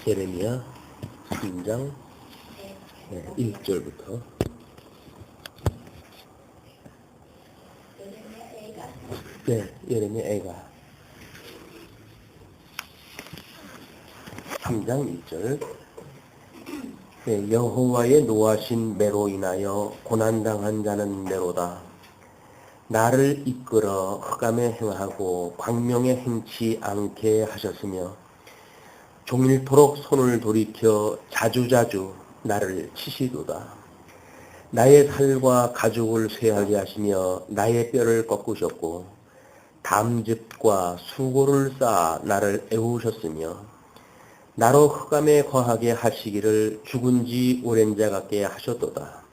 예레미야 3장 1절부터 예레미야 애가 3장 1절 여호와의 노하신 매로 인하여 고난당한 자는 매로다. 나를 이끌어 흑암에 행하고 광명에 행치 않게 하셨으며 종일토록 손을 돌이켜 자주자주 나를 치시도다. 나의 살과 가죽을 쇠하게 하시며 나의 뼈를 꺾으셨고 담즙과 수고를 쌓아 나를 애우셨으며 나로 흑암에 거하게 하시기를 죽은 지 오랜 자 같게 하셨도다.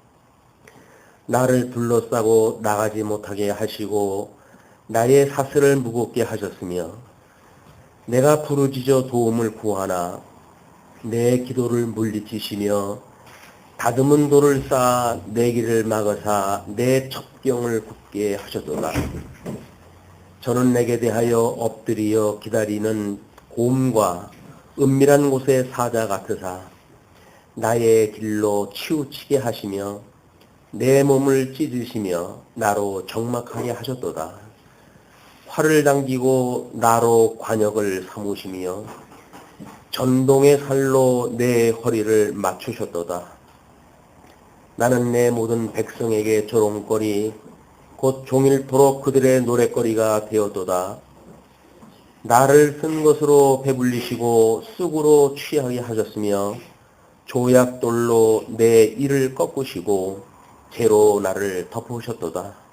나를 둘러싸고 나가지 못하게 하시고 나의 사슬을 무겁게 하셨으며 내가 부르짖어 도움을 구하나 내 기도를 물리치시며 다듬은 돌을 쌓아 내 길을 막으사 내 첩경을 굳게 하셨도다. 저는 내게 대하여 엎드려 기다리는 곰과 은밀한 곳의 사자 같으사 나의 길로 치우치게 하시며 내 몸을 찢으시며 나로 적막하게 하셨도다. 활을 당기고 나로 관역을 삼으시며 전동의 살로 내 허리를 맞추셨도다. 나는 내 모든 백성에게 조롱거리 곧 종일토록 그들의 노랫거리가 되었도다. 나를 쓴 것으로 배불리시고 쑥으로 취하게 하셨으며 조약돌로 내 이를 꺾으시고 재로 나를 덮으셨도다.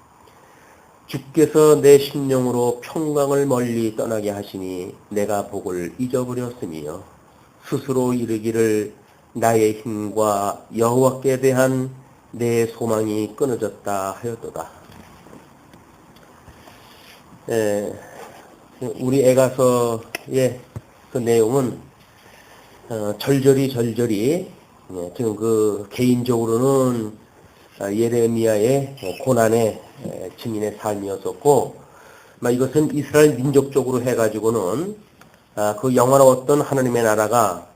주께서 내 심령으로 평강을 멀리 떠나게 하시니 내가 복을 잊어버렸으며 스스로 이르기를 나의 힘과 여호와께 대한 내 소망이 끊어졌다 하였도다. 우리 애가서의 그 내용은 절절히 지금 그 개인적으로는 예레미야의 고난의 증인의 삶이었었고, 이것은 이스라엘 민족적으로 해가지고는 그 영원한 하나님의 나라가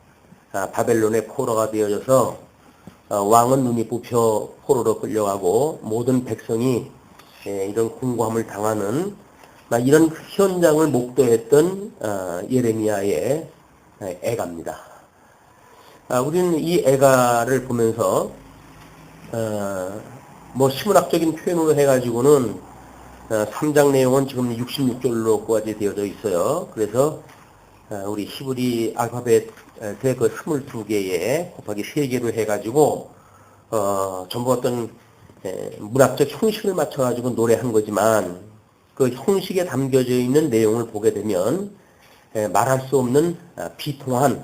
바벨론의 포로가 되어져서 왕은 눈이 뽑혀 포로로 끌려가고 모든 백성이 이런 공고함을 당하는 이런 현장을 목도했던 예레미야의 애가입니다. 우리는 이 애가를 보면서 시문학적인 표현으로 해가지고는 3장 내용은 지금 66절로까지 되어져 있어요. 그래서 우리 히브리 알파벳 그 22개에 곱하기 3개로 해가지고 전부 어떤 문학적 형식을 맞춰가지고 노래한 거지만 그 형식에 담겨져 있는 내용을 보게 되면 말할 수 없는 비통한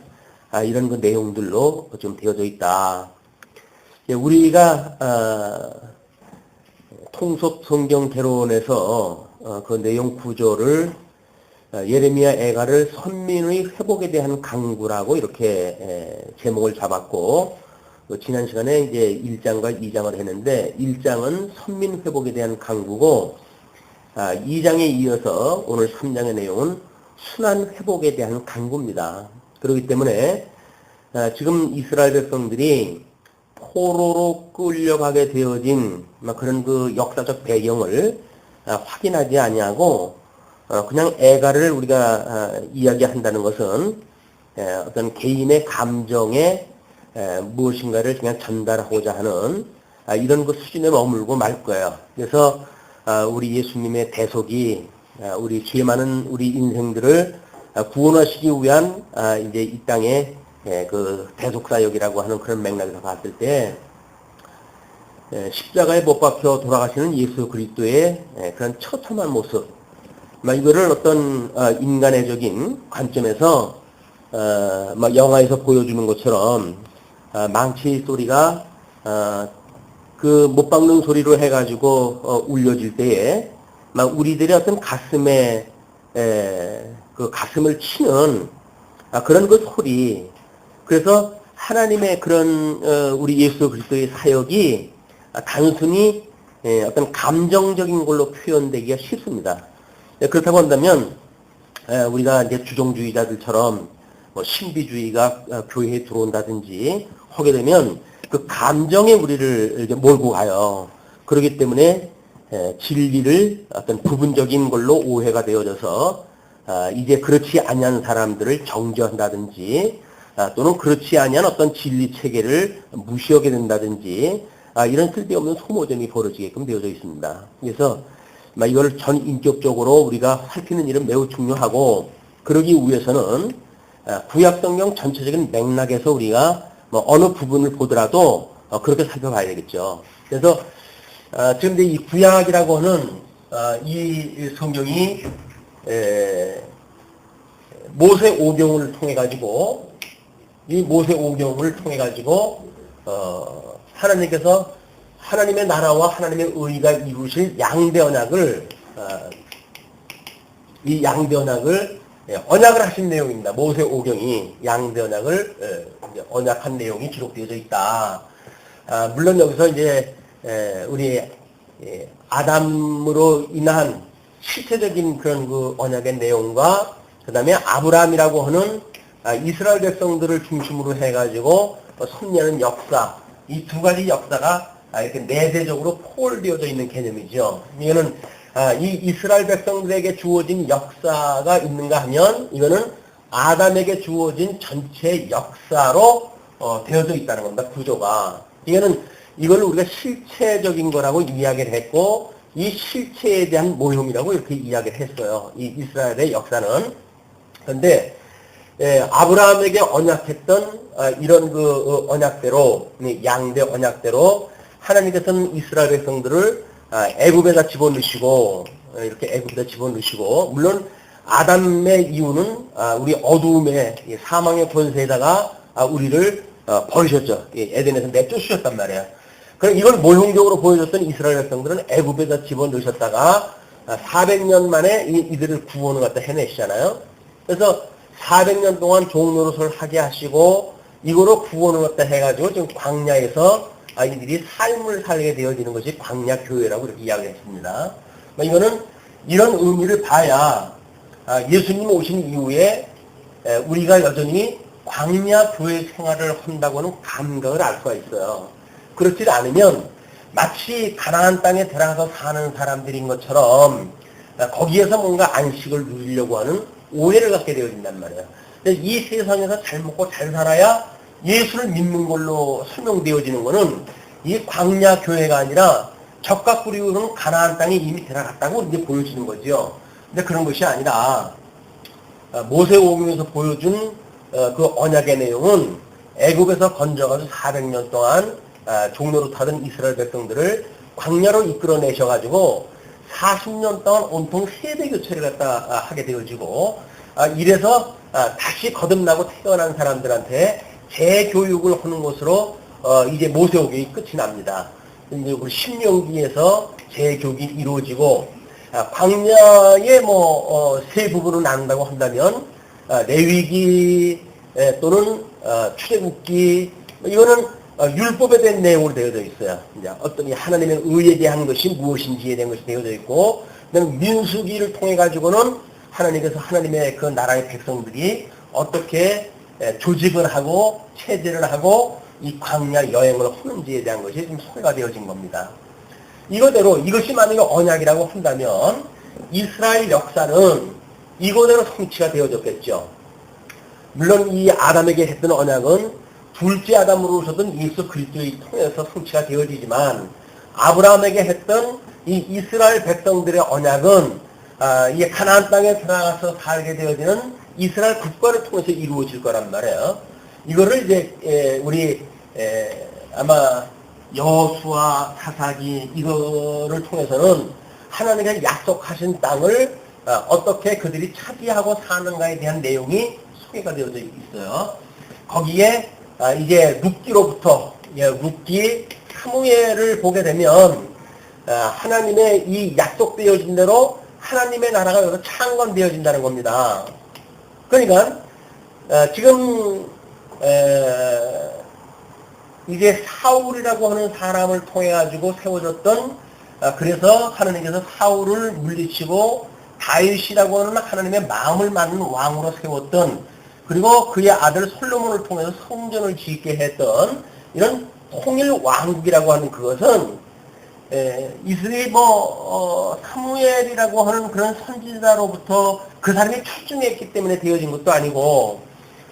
이런 그 내용들로 좀 되어져 있다. 우리가 통속 성경 개론에서 그 내용 구조를 예레미야 애가를 선민의 회복에 대한 강구라고 이렇게 제목을 잡았고, 지난 시간에 이제 1장과 2장을 했는데 1장은 선민 회복에 대한 강구고 2장에 이어서 오늘 3장의 내용은 순환 회복에 대한 강구입니다. 그렇기 때문에 지금 이스라엘 백성들이 포로로 끌려가게 되어진 그런 그 역사적 배경을 확인하지 아니하고 그냥 애가를 우리가 이야기한다는 것은 어떤 개인의 감정에 무엇인가를 그냥 전달하고자 하는 이런 그 수준에 머물고 말 거예요. 그래서 우리 예수님의 대속이 우리 죄 많은 우리 인생들을 구원하시기 위한 이제 이 땅에 그 대속사역이라고 하는 그런 맥락에서 봤을 때 십자가에 못 박혀 돌아가시는 예수 그리스도의 그런 처참한 모습, 이거를 어떤 인간애적인 관점에서 영화에서 보여주는 것처럼 망치 소리가 그 못 박는 소리로 해가지고 울려질 때에 우리들의 어떤 가슴에 그 가슴을 치는 그런 그 소리. 그래서 하나님의 그런 우리 예수 그리스도의 사역이 단순히 어떤 감정적인 걸로 표현되기가 쉽습니다. 그렇다고 한다면 우리가 이제 주종주의자들처럼 뭐 신비주의가 교회에 들어온다든지 하게 되면 그 감정에 우리를 이렇게 몰고 가요. 그렇기 때문에 진리를 어떤 부분적인 걸로 오해가 되어져서 이제 그렇지 아니한 사람들을 정죄한다든지 또는 그렇지 아니한 어떤 진리 체계를 무시하게 된다든지 이런 쓸데없는 소모점이 벌어지게끔 되어져 있습니다. 그래서 이걸 전 인격적으로 우리가 살피는 일은 매우 중요하고, 그러기 위해서는 구약성경 전체적인 맥락에서 우리가 뭐 어느 부분을 보더라도 그렇게 살펴봐야 되겠죠. 그래서 지금 이 구약이라고 하는 이 성경이 모세 오경을 통해 가지고, 이 모세 오경을 통해 가지고 하나님께서 하나님의 나라와 하나님의 의가 이루실 양대 언약을 이 양대 언약을 언약을 하신 내용입니다. 모세 오경이 양대 언약을 언약한 내용이 기록되어져 있다. 물론 여기서 이제 우리 아담으로 인한 실체적인 그런 그 언약의 내용과 그 다음에 아브라함이라고 하는 이스라엘 백성들을 중심으로 해가지고 섭리하는 역사, 이 두 가지 역사가 이렇게 내재적으로 포괄되어져 있는 개념이죠. 이거는 이 이스라엘 백성들에게 주어진 역사가 있는가 하면 이거는 아담에게 주어진 전체 역사로 되어져 있다는 겁니다. 구조가. 이걸 우리가 실체적인 거라고 이야기를 했고, 이 실체에 대한 모형이라고 이렇게 이야기를 했어요. 이 이스라엘의 역사는. 그런데 아브라함에게 언약했던 이런 그 언약대로, 양대 언약대로 하나님께서는 이스라엘 백성들을 애굽에다 집어넣으시고, 이렇게 애굽에다 집어넣으시고, 물론 아담의 이유는 우리 어두움의 사망의 권세에다가 우리를 버리셨죠. 에덴에서 내쫓으셨단 말이에요. 그럼 이걸 모형적으로 보여줬던 이스라엘 백성들은 애굽에다 집어넣으셨다가 400년 만에 이들을 구원을 갖다 해내시잖아요. 그래서 400년 동안 종노릇을 하게 하시고 이거로 구원을 갖다 해가지고 지금 광야에서 이들이 삶을 살게 되어지는 것이 광야 교회라고 이렇게 이야기했습니다. 이거는 이런 의미를 봐야 예수님 오신 이후에 우리가 여전히 광야 교회 생활을 한다고 하는 감각을 알 수가 있어요. 그렇지 않으면 마치 가나안 땅에 들어가서 사는 사람들인 것처럼 거기에서 뭔가 안식을 누리려고 하는 오해를 갖게 되어진단 말이에요. 이 세상에서 잘 먹고 잘 살아야 예수를 믿는 걸로 설명되어지는 것은 이 광야 교회가 아니라 적각 부리우는 가나안 땅에 이미 들어갔다고 이제 보여지는 거죠. 근데 그런 것이 아니라 모세오경에서 보여준 그 언약의 내용은 애굽에서 건져가지고 400년 동안 종로로 타던 이스라엘 백성들을 광야로 이끌어내셔가지고 40년 동안 온통 세대 교체를 갖다 하게 되어지고 이래서 다시 거듭나고 태어난 사람들한테 재교육을 하는 것으로 이제 모세오경이 끝이 납니다. 이제 우리 신명기에서 재교육이 이루어지고 광야의 세 부분으로 나눈다고 한다면 레위기 또는 출애굽기 이거는 율법에 대한 내용으로 되어져 있어요. 이제 어떤 하나님의 의에 대한 것이 무엇인지에 대한 것이 되어져 있고, 그다음에 민수기를 통해 가지고는 하나님께서 하나님의 그 나라의 백성들이 어떻게 조직을 하고 체제를 하고 이 광야 여행을 하는지에 대한 것이 지금 소개가 되어진 겁니다. 이거대로 이것이 만약에 언약이라고 한다면 이스라엘 역사는 이거대로 성취가 되어졌겠죠. 물론 이 아담에게 했던 언약은 둘째 아담으로 오셨던 예수 그리스도를 통해서 성취가 되어지지만 아브라함에게 했던 이 이스라엘 백성들의 언약은 이 가나안 땅에 들어가서 살게 되어지는 이스라엘 국가를 통해서 이루어질 거란 말이에요. 이거를 이제 우리 아마 여호수아 사사기 이거를 통해서는 하나님의 약속하신 땅을 어떻게 그들이 차지하고 사는가에 대한 내용이 소개가 되어져 있어요. 거기에 이제 룻기로부터 룻기 사무엘을 보게 되면 하나님의 이 약속되어진 대로 하나님의 나라가 여기서 창건되어진다는 겁니다. 그러니까 지금 이제 사울이라고 하는 사람을 통해 가지고 세워졌던 그래서 하나님께서 사울을 물리치고 다윗이라고 하는 하나님의 마음을 맞는 왕으로 세웠던 그리고 그의 아들 솔로몬을 통해서 성전을 짓게 했던 이런 통일 왕국이라고 하는 그것은 이스라엘 사무엘이라고 하는 그런 선지자로부터 그 사람이 출중했기 때문에 되어진 것도 아니고,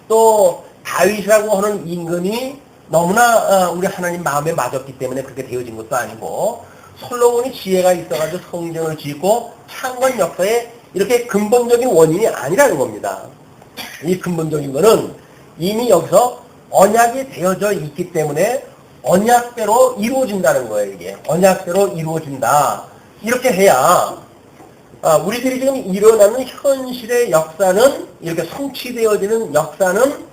또 다윗이라고 하는 임금이 너무나 우리 하나님 마음에 맞았기 때문에 그렇게 되어진 것도 아니고, 솔로몬이 지혜가 있어가지고 성전을 짓고 창건 역사에 이렇게 근본적인 원인이 아니라는 겁니다. 이 근본적인 거는 이미 여기서 언약이 되어져 있기 때문에 언약대로 이루어진다는 거예요. 이게 언약대로 이루어진다, 이렇게 해야 우리들이 지금 일어나는 현실의 역사는, 이렇게 성취되어지는 역사는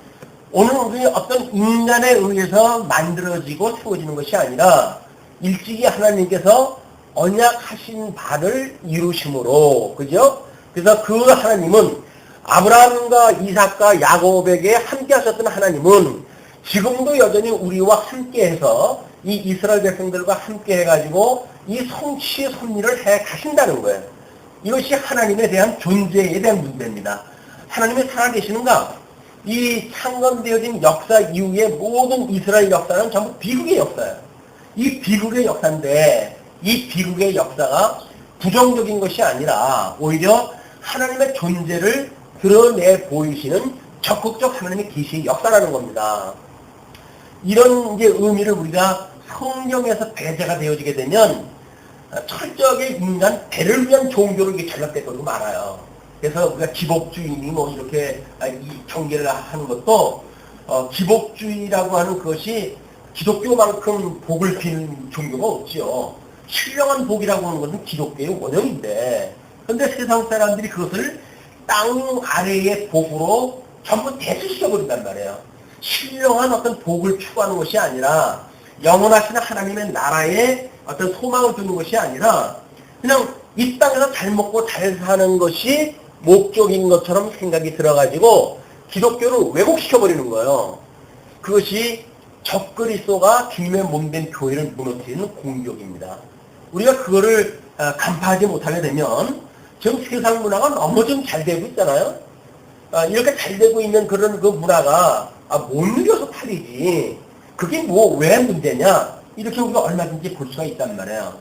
오늘 우리 어떤 인간에 의해서 만들어지고 세워지는 것이 아니라 일찍이 하나님께서 언약하신 바를 이루심으로, 그죠? 그래서 그 하나님은 아브라함과 이삭과 야곱에게 함께 하셨던 하나님은 지금도 여전히 우리와 함께해서 이 이스라엘 백성들과 함께 해가지고 이 성취의 섭리를 해 가신다는 거예요. 이것이 하나님에 대한 존재에 대한 문제입니다. 하나님이 살아계시는가? 이 창건되어진 역사 이후의 모든 이스라엘 역사는 전부 비극의 역사예요. 이 비극의 역사인데, 이 비극의 역사가 부정적인 것이 아니라 오히려 하나님의 존재를 드러내 보이시는 적극적 하나님의 계시의 역사라는 겁니다. 이런 이제 의미를 우리가 성경에서 배제가 되어지게 되면 철저하게 인간 배를 위한 종교로 이게 전락될 것도 많아요. 그래서 우리가 기복주의니 뭐 이렇게 이 경계를 하는 것도 기복주의라고 하는 것이 기독교만큼 복을 비는 종교가 없지요. 신령한 복이라고 하는 것은 기독교의 원형인데, 그런데 세상 사람들이 그것을 땅 아래의 복으로 전부 대수시켜버린단 말이에요. 신령한 어떤 복을 추구하는 것이 아니라, 영원하신 하나님의 나라에 어떤 소망을 두는 것이 아니라 그냥 이 땅에서 잘 먹고 잘 사는 것이 목적인 것처럼 생각이 들어가지고 기독교를 왜곡시켜버리는 거예요. 그것이 적그리스도가 주님의 몸된 교회를 무너뜨리는 공격입니다. 우리가 그거를 간파하지 못하게 되면 지금 세상 문화가 너무 좀 잘 되고 있잖아요. 이렇게 잘 되고 있는 그런 그 문화가 못 누려서 탈이지, 그게 뭐 왜 문제냐, 이렇게 우리가 얼마든지 볼 수가 있단 말이에요.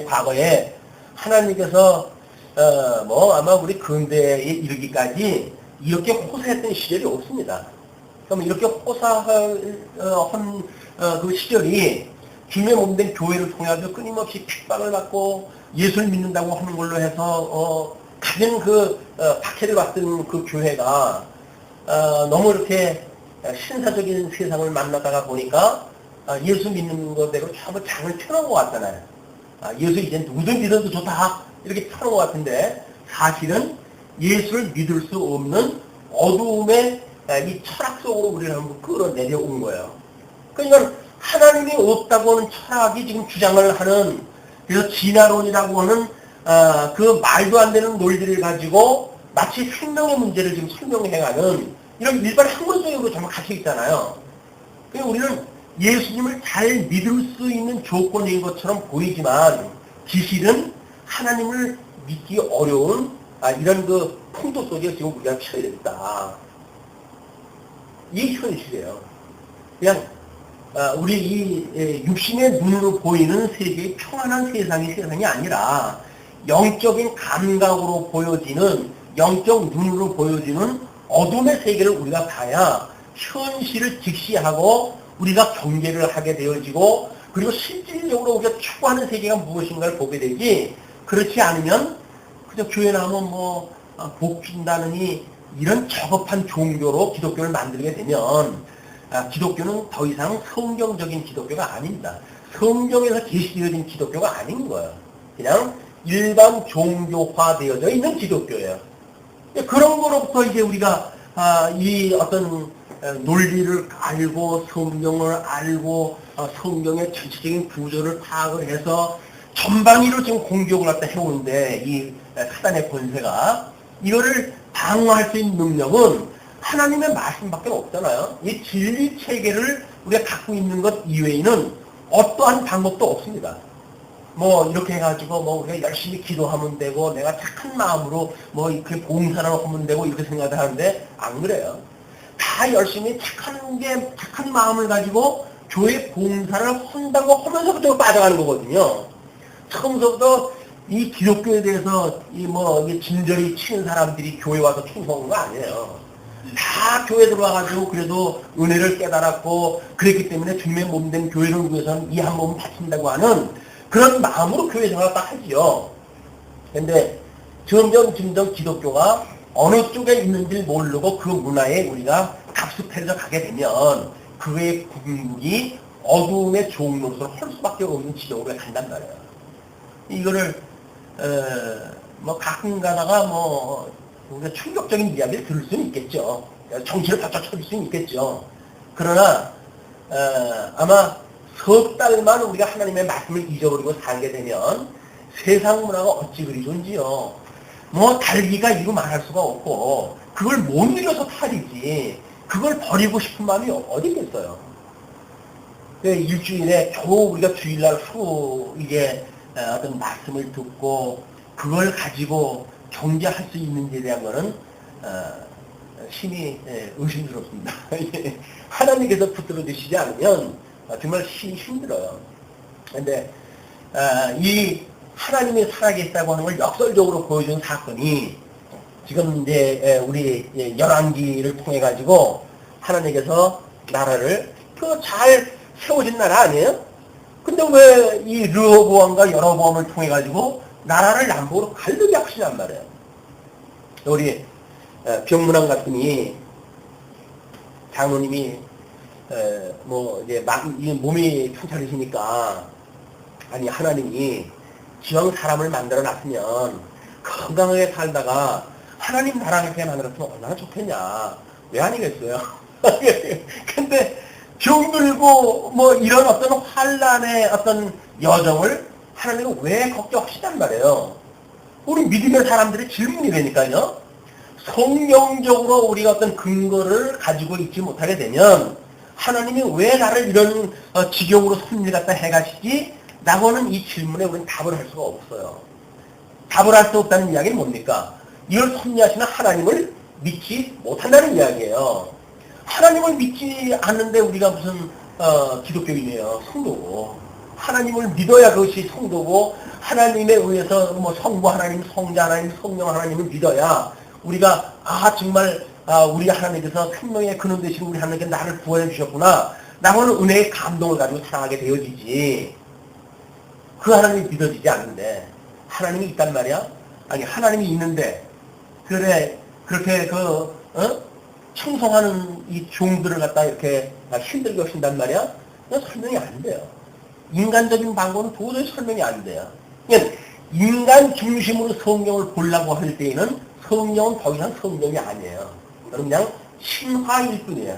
과거에 하나님께서 아마 우리 근대에 이르기까지 이렇게 호사했던 시절이 없습니다. 그럼 이렇게 호사한 그 시절이 주님의 몸된 교회를 통해서 끊임없이 핍박을 받고 예수를 믿는다고 하는 걸로 해서 가진 박해를 받던 그 교회가 너무 이렇게 신사적인 세상을 만나다가 보니까 예수 믿는 것대로 전부 장을 펴놓은 것 같잖아요. 예수 이제 누구든 믿어도 좋다, 이렇게 펴놓은 것 같은데, 사실은 예수를 믿을 수 없는 어두움의 이 철학 속으로 우리를 한번 끌어내려온 거예요. 그러니까 하나님이 없다고 하는 철학이 지금 주장을 하는, 그래서 진화론이라고 하는 그 말도 안 되는 논리를 가지고 마치 생명의 문제를 지금 설명해가는 이런 일반 학문적으로 정말 갇혀 있잖아요. 그러니까 우리는 예수님을 잘 믿을 수 있는 조건인 것처럼 보이지만 기실은 하나님을 믿기 어려운 이런 그 풍토 속에 지금 우리가 처해 있다. 이게 현실이에요. 그냥 우리 이 육신의 눈으로 보이는 세계의 평안한 세상이 아니라 영적인 감각으로 보여지는, 영적 눈으로 보여지는 어둠의 세계를 우리가 봐야 현실을 직시하고 우리가 경계를 하게 되어지고, 그리고 실질적으로 우리가 추구하는 세계가 무엇인가를 보게 되지, 그렇지 않으면 그저 교회 나오면 복 준다느니 이런 저급한 종교로 기독교를 만들게 되면 기독교는 더 이상 성경적인 기독교가 아닙니다. 성경에서 계시되어진 기독교가 아닌 거예요. 그냥 일반 종교화되어져 있는 기독교예요. 그런 거로부터 이제 우리가 이 어떤 논리를 알고 성경을 알고 성경의 전체적인 구조를 파악을 해서 전방위로 지금 공격을 갖다 해오는데, 이 사단의 권세가 이거를 방어할 수 있는 능력은 하나님의 말씀밖에 없잖아요. 이 진리 체계를 우리가 갖고 있는 것 이외에는 어떠한 방법도 없습니다. 뭐 이렇게 해가지고 뭐 우리가 열심히 기도하면 되고 내가 착한 마음으로 뭐 이렇게 봉사를 하면 되고 이렇게 생각을 하는데 안 그래요. 다 열심히 착한 마음을 가지고 교회 봉사를 한다고 하면서부터 빠져가는 거거든요. 처음부터 이 기독교에 대해서 이게 진절이 치는 사람들이 교회 와서 충성한 거 아니에요. 다 교회 들어와가지고 그래도 은혜를 깨달았고 그랬기 때문에 주님의 몸된 교회를 위해서는 이 한 몸을 바친다고 하는 그런 마음으로 교회 생활을 딱 하지요. 근데 점점 기독교가 어느 쪽에 있는지 모르고 그 문화에 우리가 갑습해서 가게 되면 그의 국민이 어두움의 종로로 할 수밖에 없는 지경으로 간단 말이에요. 이거를 가끔 가다가 우리가 충격적인 이야기를 들을 수는 있겠죠. 정신을 바짝 차릴 수는 있겠죠. 그러나 아마 석 달만 우리가 하나님의 말씀을 잊어버리고 살게 되면 세상 문화가 어찌 그리 좋은지요. 달기가 이루 말할 수가 없고 그걸 못 이뤄서 탈이지 그걸 버리고 싶은 마음이 어디 있겠어요. 일주일에 겨우 우리가 주일날 하루 이게 어떤 말씀을 듣고 그걸 가지고 경제할 수 있는지에 대한 거는 심히 의심스럽습니다. 하나님께서 붙들어 주시지 않으면 정말 심히 힘들어요. 근데 이 하나님이 살아계시다고 하는 걸 역설적으로 보여준 사건이 지금 이제 우리 열왕기를 통해 가지고 하나님께서 나라를 잘 세워진 나라 아니에요? 근데 왜 이 르호보암과 여로보암을 통해 가지고 나라를 남북으로 갈르게 하시냔 말이에요. 우리 병문안 같으니 장로님이 이제 몸이 편찮으시니까 아니 하나님이 지왕 사람을 만들어 놨으면 건강하게 살다가 하나님 나라를 만들었으면 얼마나 좋겠냐. 왜 아니겠어요? 근데 병들고 이런 어떤 환란의 어떤 여정을 하나님은 왜 걱정하시단 말이에요. 우리 믿음의 사람들의 질문이 되니까요. 성경적으로 우리가 어떤 근거를 가지고 있지 못하게 되면 하나님이 왜 나를 이런 지경으로 섭리를 갖다 해가시지? 라고는 이 질문에 우리는 답을 할 수가 없어요. 답을 할 수 없다는 이야기는 뭡니까? 이걸 섭리하시는 하나님을 믿지 못한다는 이야기예요. 하나님을 믿지 않는데 우리가 무슨 기독교인이에요. 성도고. 하나님을 믿어야 그것이 성도고 하나님에 의해서 성부 하나님, 성자 하나님, 성령 하나님을 믿어야 우리가 정말 우리 하나님께서 생명의 근원 되신 우리 하나님께 나를 구원해 주셨구나 라고는 은혜의 감동을 가지고 살아가게 되어지지. 그 하나님이 믿어지지 않는데 하나님이 있단 말이야? 아니 하나님이 있는데 그래 그렇게 충성하는 이 종들을 갖다 이렇게 힘들게 하신단 말이야? 설명이 안 돼요. 인간적인 방법은 도저히 설명이 안 돼요. 그러니까 인간 중심으로 성경을 보려고 할 때에는 성경은 더 이상 성경이 아니에요. 그냥 신화일 뿐이에요.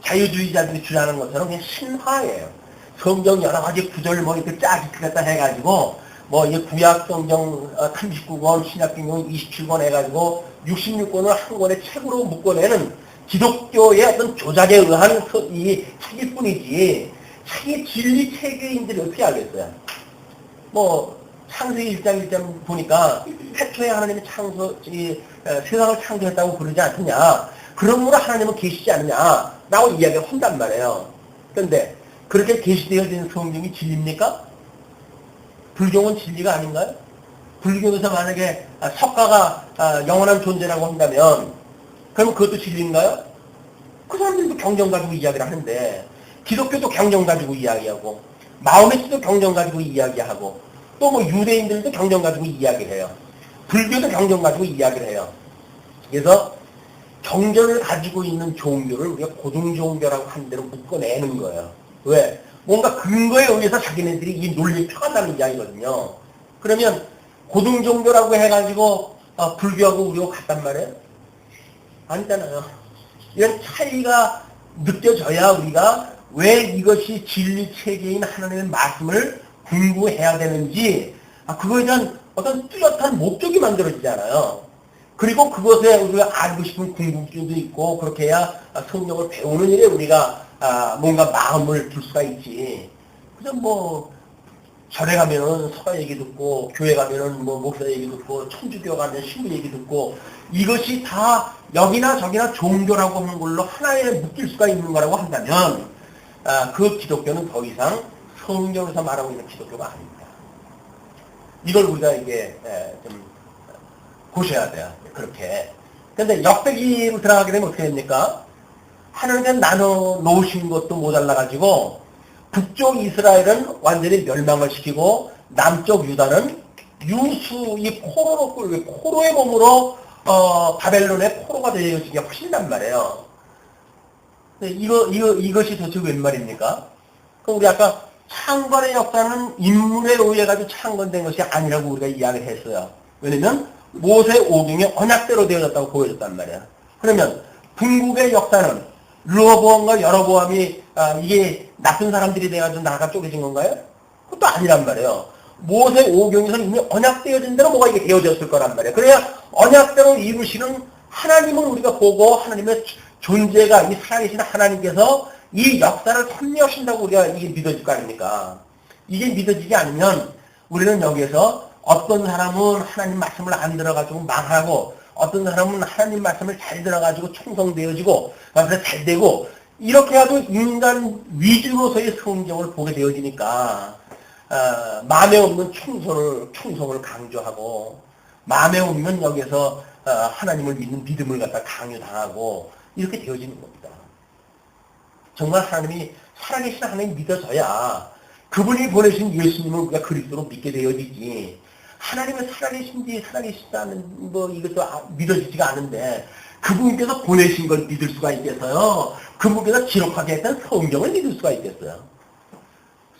자유주의자들이 주장하는 것처럼 그냥 신화예요. 성경 여러 가지 구절 이렇게 짜깁기 갖다 해가지고 이 구약 성경 39권, 신약 성경 27권 해가지고 66권을 한 권의 책으로 묶어내는 기독교의 어떤 조작에 의한 이 책일 뿐이지 책의 진리 체계인들이 어떻게 하겠어요? 창세기 1장 1장 보니까 태초에 하나님이 세상을 창조했다고 그러지 않느냐. 그러므로 하나님은 계시지 않느냐 라고 이야기를 한단 말이에요. 그런데 그렇게 계시되어진 성경이 진리입니까? 불교는 진리가 아닌가요? 불교에서 만약에 석가가 영원한 존재라고 한다면 그럼 그것도 진리인가요? 그 사람들도 경전 가지고 이야기를 하는데 기독교도 경전 가지고 이야기하고 마호메트도 경전 가지고 이야기하고 또 유대인들도 경전 가지고 이야기를 해요. 불교도 경전 가지고 이야기를 해요. 그래서 경전을 가지고 있는 종교를 우리가 고등종교라고 한 대로 묶어내는 거예요. 왜? 뭔가 근거에 의해서 자기네들이 이 논리를 펴간다는 이야기거든요. 그러면 고등종교라고 해가지고 불교하고 우리하고 같단 말이에요? 아니잖아요. 이런 차이가 느껴져야 우리가 왜 이것이 진리 체계인 하나님의 말씀을 공부해야 되는지 그거에 대한 어떤 뚜렷한 목적이 만들어지잖아요. 그리고 그것에 우리가 알고 싶은 궁금증도 있고 그렇게 해야 성경을 배우는 일에 우리가 뭔가 마음을 둘 수가 있지. 그냥 절에 가면은 서가 얘기 듣고, 교회 가면은 뭐 목사 얘기 듣고, 천주교 가면 신부 얘기 듣고, 이것이 다 여기나 저기나 종교라고 하는 걸로 하나에 묶일 수가 있는 거라고 한다면, 그 기독교는 더 이상 성경에서 말하고 있는 기독교가 아닙니다. 이걸 우리가 이게 좀 보셔야 돼요. 그렇게. 근데 역대기로 들어가게 되면 어떻게 됩니까? 하나님께서 나눠 놓으신 것도 모자라가지고 북쪽 이스라엘은 완전히 멸망을 시키고 남쪽 유다는 유수 이 포로의 몸으로 바벨론의 포로가 되어진 게 훨씬단 말이에요. 근데 이것이 도대체 웬 말입니까? 그럼 우리 아까 창건의 역사는 인물에 의해 가지고 창건된 것이 아니라고 우리가 이야기를 했어요. 왜냐면 모세 오경이 언약대로 되어졌다고 보여줬단 말이야. 그러면 북국의 역사는 르호보암과 여로보암이 이게 나쁜 사람들이 돼가지고 나라가 쪼개진 건가요? 그것도 아니란 말이에요. 모세 오경에서는 이미 언약되어진 대로 뭐가 이게 되어졌을 거란 말이에요. 그래야 언약대로 이루시는 하나님을 우리가 보고 하나님의 존재가 이 살아계신 하나님께서 이 역사를 섭리하신다고 우리가 이게 믿어질 거 아닙니까? 이게 믿어지지 않으면 우리는 여기에서 어떤 사람은 하나님 말씀을 안 들어가지고 망하고 어떤 사람은 하나님 말씀을 잘 들어가지고 충성되어지고 그래서 잘 되고 이렇게 해도 인간 위주로서의 성경을 보게 되어지니까 마음에 없는 충성을 강조하고 마음에 없는 여기서 하나님을 믿는 믿음을 갖다 강요당하고 이렇게 되어지는 겁니다. 정말 하나님이 살아계신 하나님 믿어져야 그분이 보내신 예수님을 우리가 그리스도로 믿게 되어지지. 하나님은 살아계신지 살아계시지 않은 이것도 믿어지지가 않은데 그분께서 보내신 걸 믿을 수가 있겠어요? 그분께서 기록하게 했던 성경을 믿을 수가 있겠어요?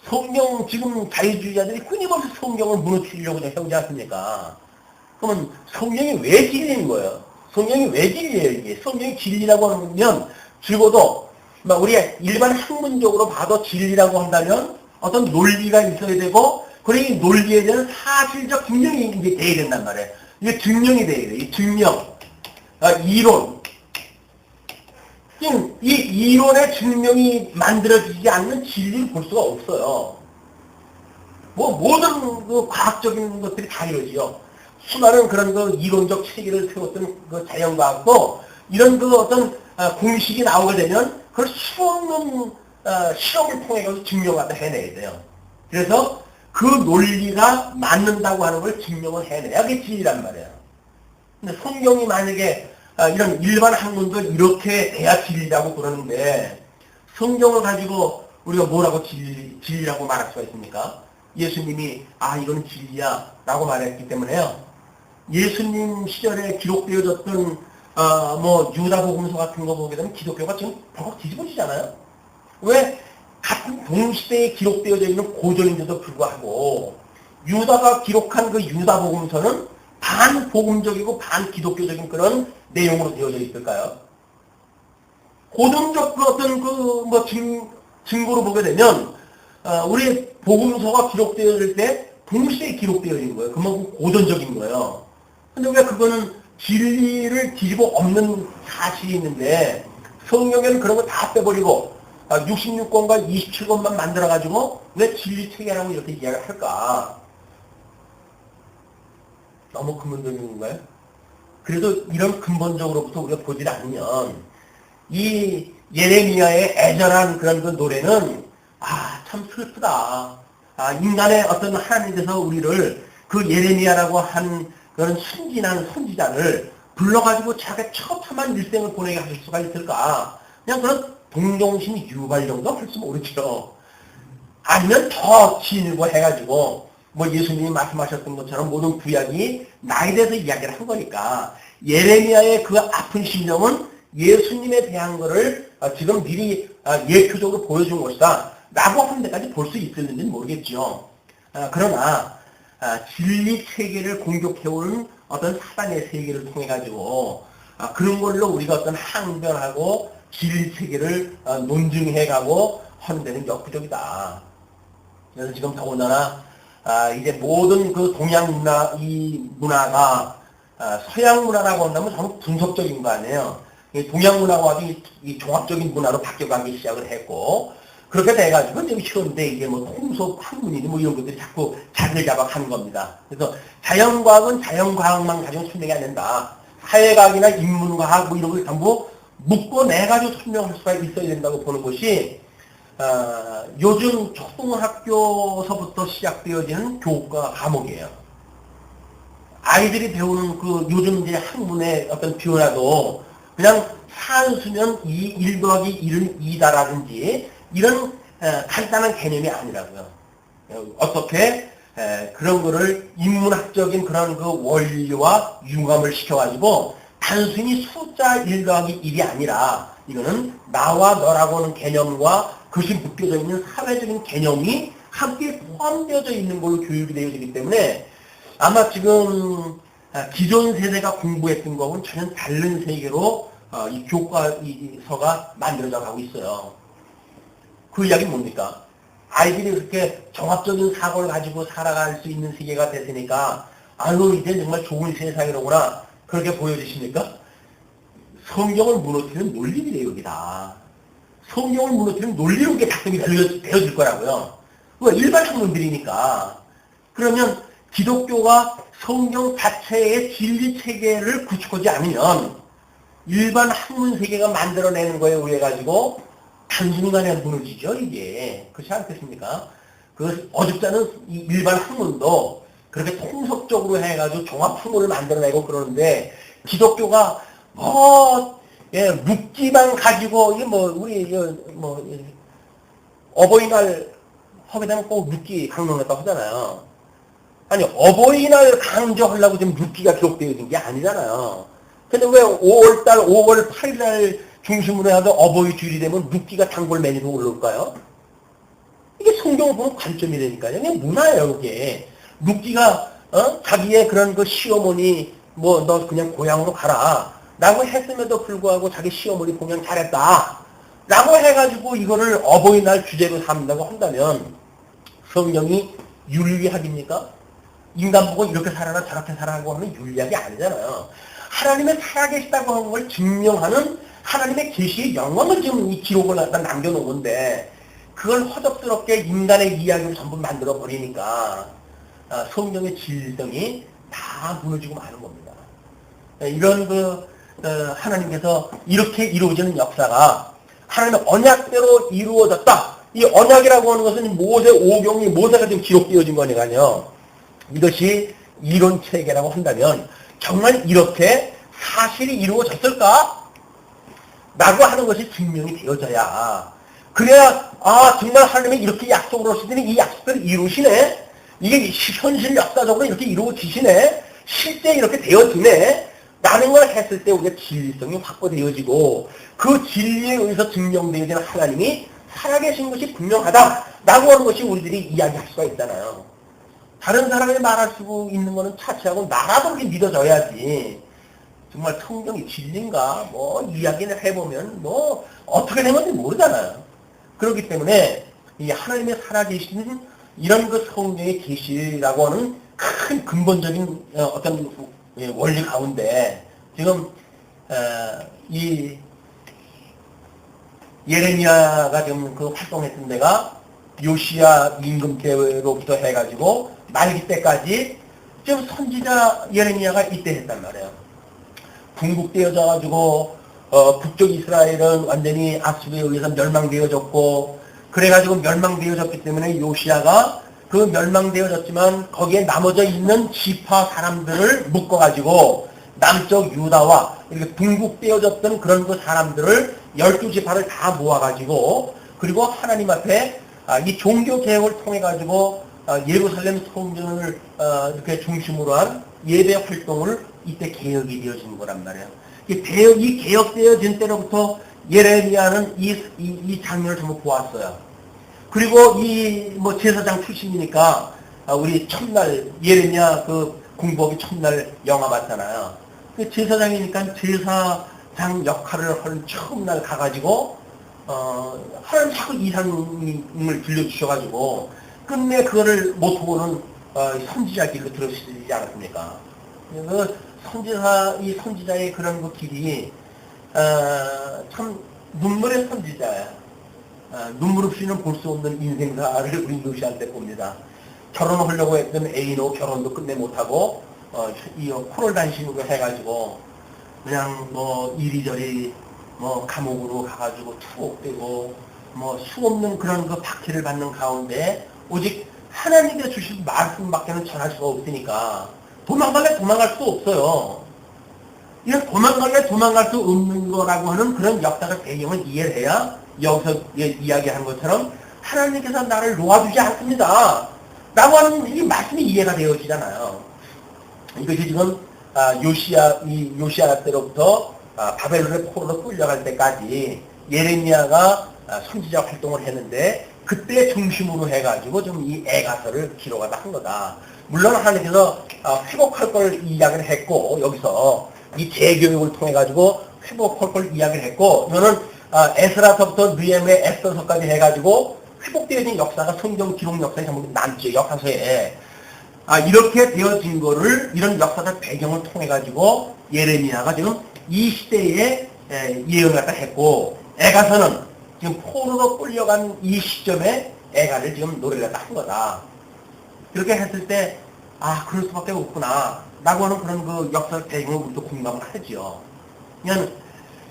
성경 지금 자유주의자들이 끊임없이 성경을 무너뜨리려고 해오지 않습니까? 그러면 성경이 왜 진리인 거예요? 성경이 왜 진리예요? 이게 성경이 진리라고 하면 적어도 우리가 일반 학문적으로 봐도 진리라고 한다면 어떤 논리가 있어야 되고 그리고 이 논리에 대한 사실적 증명이 이제 돼야 된단 말이에요. 이게 증명이 돼야 돼요. 이 증명, 이론. 이 이론의 증명이 만들어지지 않는 진리를 볼 수가 없어요. 모든 그 과학적인 것들이 다 이러지요. 수많은 그런 그 이론적 체계를 세웠던 그 자연과학도 이런 그 어떤 공식이 나오게 되면 그걸 수없는 실험을 통해 가지고 증명하다 해내야 돼요. 그래서 그 논리가 맞는다고 하는 걸 증명을 해내야 그게 진리란 말이에요. 근데 성경이 만약에 이런 일반 학문들 이렇게 돼야 진리라고 그러는데 성경을 가지고 우리가 뭐라고 진리라고 말할 수가 있습니까? 예수님이 이거는 진리야 라고 말했기 때문에요. 예수님 시절에 기록되어졌던 유다복음서 같은 거 보게 되면 기독교가 지금 벌컥 뒤집어지잖아요. 왜? 같은 동시대에 기록되어져 있는 고전인데도 불구하고 유다가 기록한 그 유다복음서는 반복음적이고 반기독교적인 그런 내용으로 되어져 있을까요? 고전적 그 어떤 증거로 보게 되면 우리 복음서가 기록되어질 때 동시대에 기록되어 있는 거예요. 그만큼 고전적인 거예요. 근데 왜 그거는 진리를 뒤집어 엎는 사실이 있는데 성경에는 그런 거 다 빼버리고 66권과 27권만 만들어가지고 왜 진리 체계라고 이렇게 이야기를 할까? 너무 근본적인 건가요? 그래도 이런 근본적으로부터 우리가 보질 않으면 이 예레미야의 애절한 그런 그 노래는 참 슬프다. 인간의 어떤 하나님께서 우리를 그 예레미야라고 한 그런 순진한 선지자를 불러가지고 자기가 처참한 일생을 보내게 하실 수가 있을까? 그냥 그런 동정심 유발 정도 할지 모르죠. 아니면 더 진일고 해가지고 예수님이 말씀하셨던 것처럼 모든 구약이 나에 대해서 이야기를 한 거니까 예레미야의 그 아픈 심정은 예수님에 대한 거를 지금 미리 예표적으로 보여준 것이다 라고 하는 데까지 볼 수 있었는지는 모르겠죠. 그러나 진리 체계를 공격해오는 어떤 사단의 세계를 통해 가지고 그런 걸로 우리가 어떤 항변하고 진리 체계를 논증해가고 하는 데는 역부족이다. 그래서 지금 더군다나 이제 모든 그 동양 문화 이 문화가 서양 문화라고 한다면 전부 분석적인 거 아니에요. 동양 문화와 이 종합적인 문화로 바뀌어가기 시작을 했고 그렇게 돼가지고 지금 현대 이게 뭐 통속 학문이니 뭐 이런 것들이 자꾸 자리를 잡아가는 겁니다. 그래서 자연과학은 자연과학만 가지고 설명이 안 된다. 사회과학이나 인문과학 뭐 이런 걸 전부 묶어내가지고 설명할 수가 있어야 된다고 보는 것이 요즘 초등학교서부터 시작되어지는 교과 과목이에요. 아이들이 배우는 그 요즘 이제 학문의 어떤 변화도 그냥 산수면 1 더하기 1은 2다라든지 이런 간단한 개념이 아니라고요. 어떻게 그런 거를 인문학적인 그런 그 원리와 융합을 시켜가지고 단순히 숫자 1 더하기 1이 아니라 이거는 나와 너라고 하는 개념과 그것이 묶여져 있는 사회적인 개념이 함께 포함되어져 있는 걸로 교육이 되어지기 때문에 아마 지금 기존 세대가 공부했던 거하고는 전혀 다른 세계로 이 교과서가 만들어져 가고 있어요. 그 이야기는 뭡니까? 아이들이 그렇게 종합적인 사고를 가지고 살아갈 수 있는 세계가 됐으니까 아유 이제 정말 좋은 세상이로구나 그렇게 보여지십니까? 성경을 무너뜨리는 논리 교육이다. 성경을 무너뜨리는 논리로 이게 작동이 되어질 거라고요. 일반 학문들이니까. 그러면 기독교가 성경 자체의 진리 체계를 구축하지 않으면 일반 학문 세계가 만들어내는 거에 의해 가지고 단순간에 무너지죠, 이게. 그렇지 않겠습니까? 그 어줍지 않은 일반 학문도 그렇게 통속적으로 해가지고 종합학문을 만들어내고 그러는데 기독교가 묵기만 가지고 이게 우리 어버이날 하게 되면 꼭 묵기 강론했다고 하잖아요. 아니 어버이날 강조하려고 지금 묵기가 기록되어 있는 게 아니잖아요. 근데 왜 5월 8일날 중심으로 해서 어버이 주일이 되면 묵기가 단골 메뉴로 올라올까요? 이게 성경을 보는 관점이라니까요. 이게 문화예요, 이게. 묵기가 자기의 그런 그 시어머니 너 그냥 고향으로 가라 라고 했음에도 불구하고 자기 시어머니 그냥 잘했다 라고 해가지고 이거를 어버이날 주제로 삼는다고 한다면 성경이 윤리학입니까? 인간 보고 이렇게 살아라 저렇게 살아라고 하는 윤리학이 아니잖아요. 하나님의 살아계시다고 하는 걸 증명하는 하나님의 계시의 영광을 지금 이 기록을 남겨놓은 건데 그걸 허접스럽게 인간의 이야기를 전부 만들어 버리니까 성경의 진리성이 다 무너지고 마는 겁니다. 이런 하나님께서 이렇게 이루어지는 역사가 하나님의 언약대로 이루어졌다. 이 언약이라고 하는 것은 모세 오경이 모세가 지금 기록되어진 거니까요. 이것이 이론 체계라고 한다면 정말 이렇게 사실이 이루어졌을까? 라고 하는 것이 증명이 되어져야 그래야 정말 하나님이 이렇게 약속을 하시더니 이 약속을 이루시네. 이게 현실 역사적으로 이렇게 이루어지시네. 실제 이렇게 되어지네. 라는 걸 했을 때 우리가 진리성이 확보되어지고 그 진리에 의해서 증명되어지는 하나님이 살아계신 것이 분명하다. 라고 하는 것이 우리들이 이야기할 수가 있잖아요. 다른 사람이 말할 수 있는 거는 차치하고 나라도 그렇게 믿어져야지. 정말 성경이 진리인가? 이야기를 해보면 어떻게 되는지 모르잖아요. 그렇기 때문에 이 하나님의 살아계신 이런 그 성경의 계시라고 하는 큰 근본적인 어떤 원리 가운데 지금 이 예레미야가 지금 그 활동했던 데가 요시야 임금 때로부터 해가지고 말기 때까지 지금 선지자 예레미야가 이때 했단 말이에요. 궁극되어져가지고 북쪽 이스라엘은 완전히 아수르에 의해서 멸망되어졌고 그래가지고 멸망되어졌기 때문에 요시야가 그 멸망되어졌지만 거기에 나머져 있는 지파 사람들을 묶어가지고 남쪽 유다와 이렇게 분국되어졌던 그런 그 사람들을 12지파를 다 모아가지고 그리고 하나님 앞에 이 종교 개혁을 통해가지고 예루살렘 성전을 이렇게 중심으로 한 예배 활동을 이때 개혁이 되어진 거란 말이에요. 이 개혁되어진 때로부터 예레미야는 이 장면을 전부 보았어요. 그리고 제사장 출신이니까 우리 첫날 예레미야 그 공복이 첫날 영화 봤잖아요. 그 제사장이니까 제사장 역할을 하는 처음날 가가지고 하나님 자꾸 이상을 들려주셔가지고 끝내 그거를 못보고는 선지자 길로 들어주시지 않았습니까? 그 이 선지자의 그런 그 길이 참 눈물의 선지자야. 눈물 없이는 볼 수 없는 인생사를 우리 요시한테 봅니다. 결혼하려고 했던 애인하고 결혼도 끝내 못하고 이 코를 단식으로 해가지고 그냥 뭐 이리저리 뭐 감옥으로 가가지고 투옥되고 뭐 수없는 그런 그 박해를 받는 가운데 오직 하나님께서 주신 말씀밖에는 전할 수가 없으니까 도망갈 수 없어요. 이런 도망갈 수 없는 거라고 하는 그런 역사적 배경을 이해를 해야 여기서 이야기한 것처럼 하나님께서 나를 놓아주지 않습니다 라고 하는 이 말씀이 이해가 되어지잖아요. 이것이 지금 요시야 때로부터 바벨론의 포로로 끌려갈 때까지 예레미야가 선지자 활동을 했는데 그때 중심으로 해가지고 좀 이 애가서를 기록하다 한 거다. 물론 하나님께서 회복할 걸 이야기를 했고 여기서 이 재교육을 통해 가지고 회복할 걸 이야기를 했고 이거는 에스라서부터 느헤미야 에스더서까지 해가지고 회복되어진 역사가 성경 기록 역사에 전부 남죠. 역사서에 이렇게 되어진 거를 이런 역사적 배경을 통해 가지고 예레미야가 지금 이 시대에 예언을 갖다 했고 애가서는 지금 포로로 끌려간 이 시점에 애가를 지금 노래를 갖다 한 거다. 그렇게 했을 때 그럴 수밖에 없구나 라고 하는 그런 그 역사적 배경을 우리도 공감을 하죠. 그냥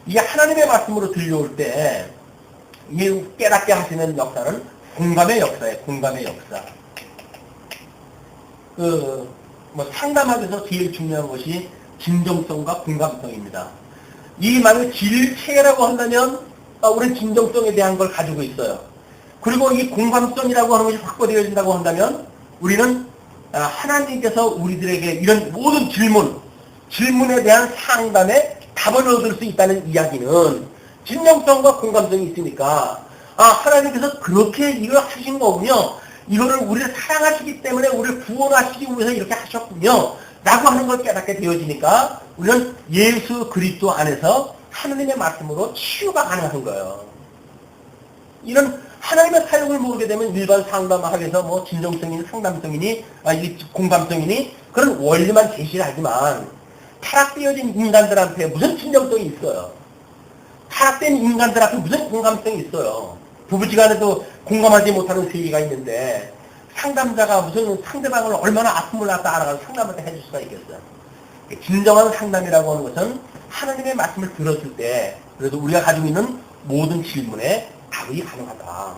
이게 하나님의 말씀으로 들려올 때 이 깨닫게 하시는 역사는 공감의 역사예요. 공감의 역사. 상담하면서 제일 중요한 것이 진정성과 공감성입니다. 이 말을 질체라고 한다면 우리는 진정성에 대한 걸 가지고 있어요. 그리고 이 공감성이라고 하는 것이 확보되어진다고 한다면 우리는 하나님께서 우리들에게 이런 모든 질문에 대한 상담에 답을 얻을 수 있다는 이야기는 진정성과 공감성이 있으니까 하나님께서 그렇게 이걸 하신 거군요. 이거를 우리를 사랑하시기 때문에 우리를 구원하시기 위해서 이렇게 하셨군요. 라고 하는 걸 깨닫게 되어지니까 우리는 예수 그리스도 안에서 하나님의 말씀으로 치유가 가능한 거예요. 이런 하나님의 사역을 모르게 되면 일반 상담학에서 뭐 진정성이니 상담성이니 공감성이니 그런 원리만 제시를 하지만 타락되어진 인간들한테 무슨 진정성이 있어요. 타락된 인간들 앞에 무슨 공감성이 있어요. 부부지간에도 공감하지 못하는 세계가 있는데 상담자가 무슨 상대방을 얼마나 아픔을 갖다 알아가서 상담을 해줄 수가 있겠어요. 진정한 상담이라고 하는 것은 하나님의 말씀을 들었을 때 그래도 우리가 가지고 있는 모든 질문에 답이 가능하다.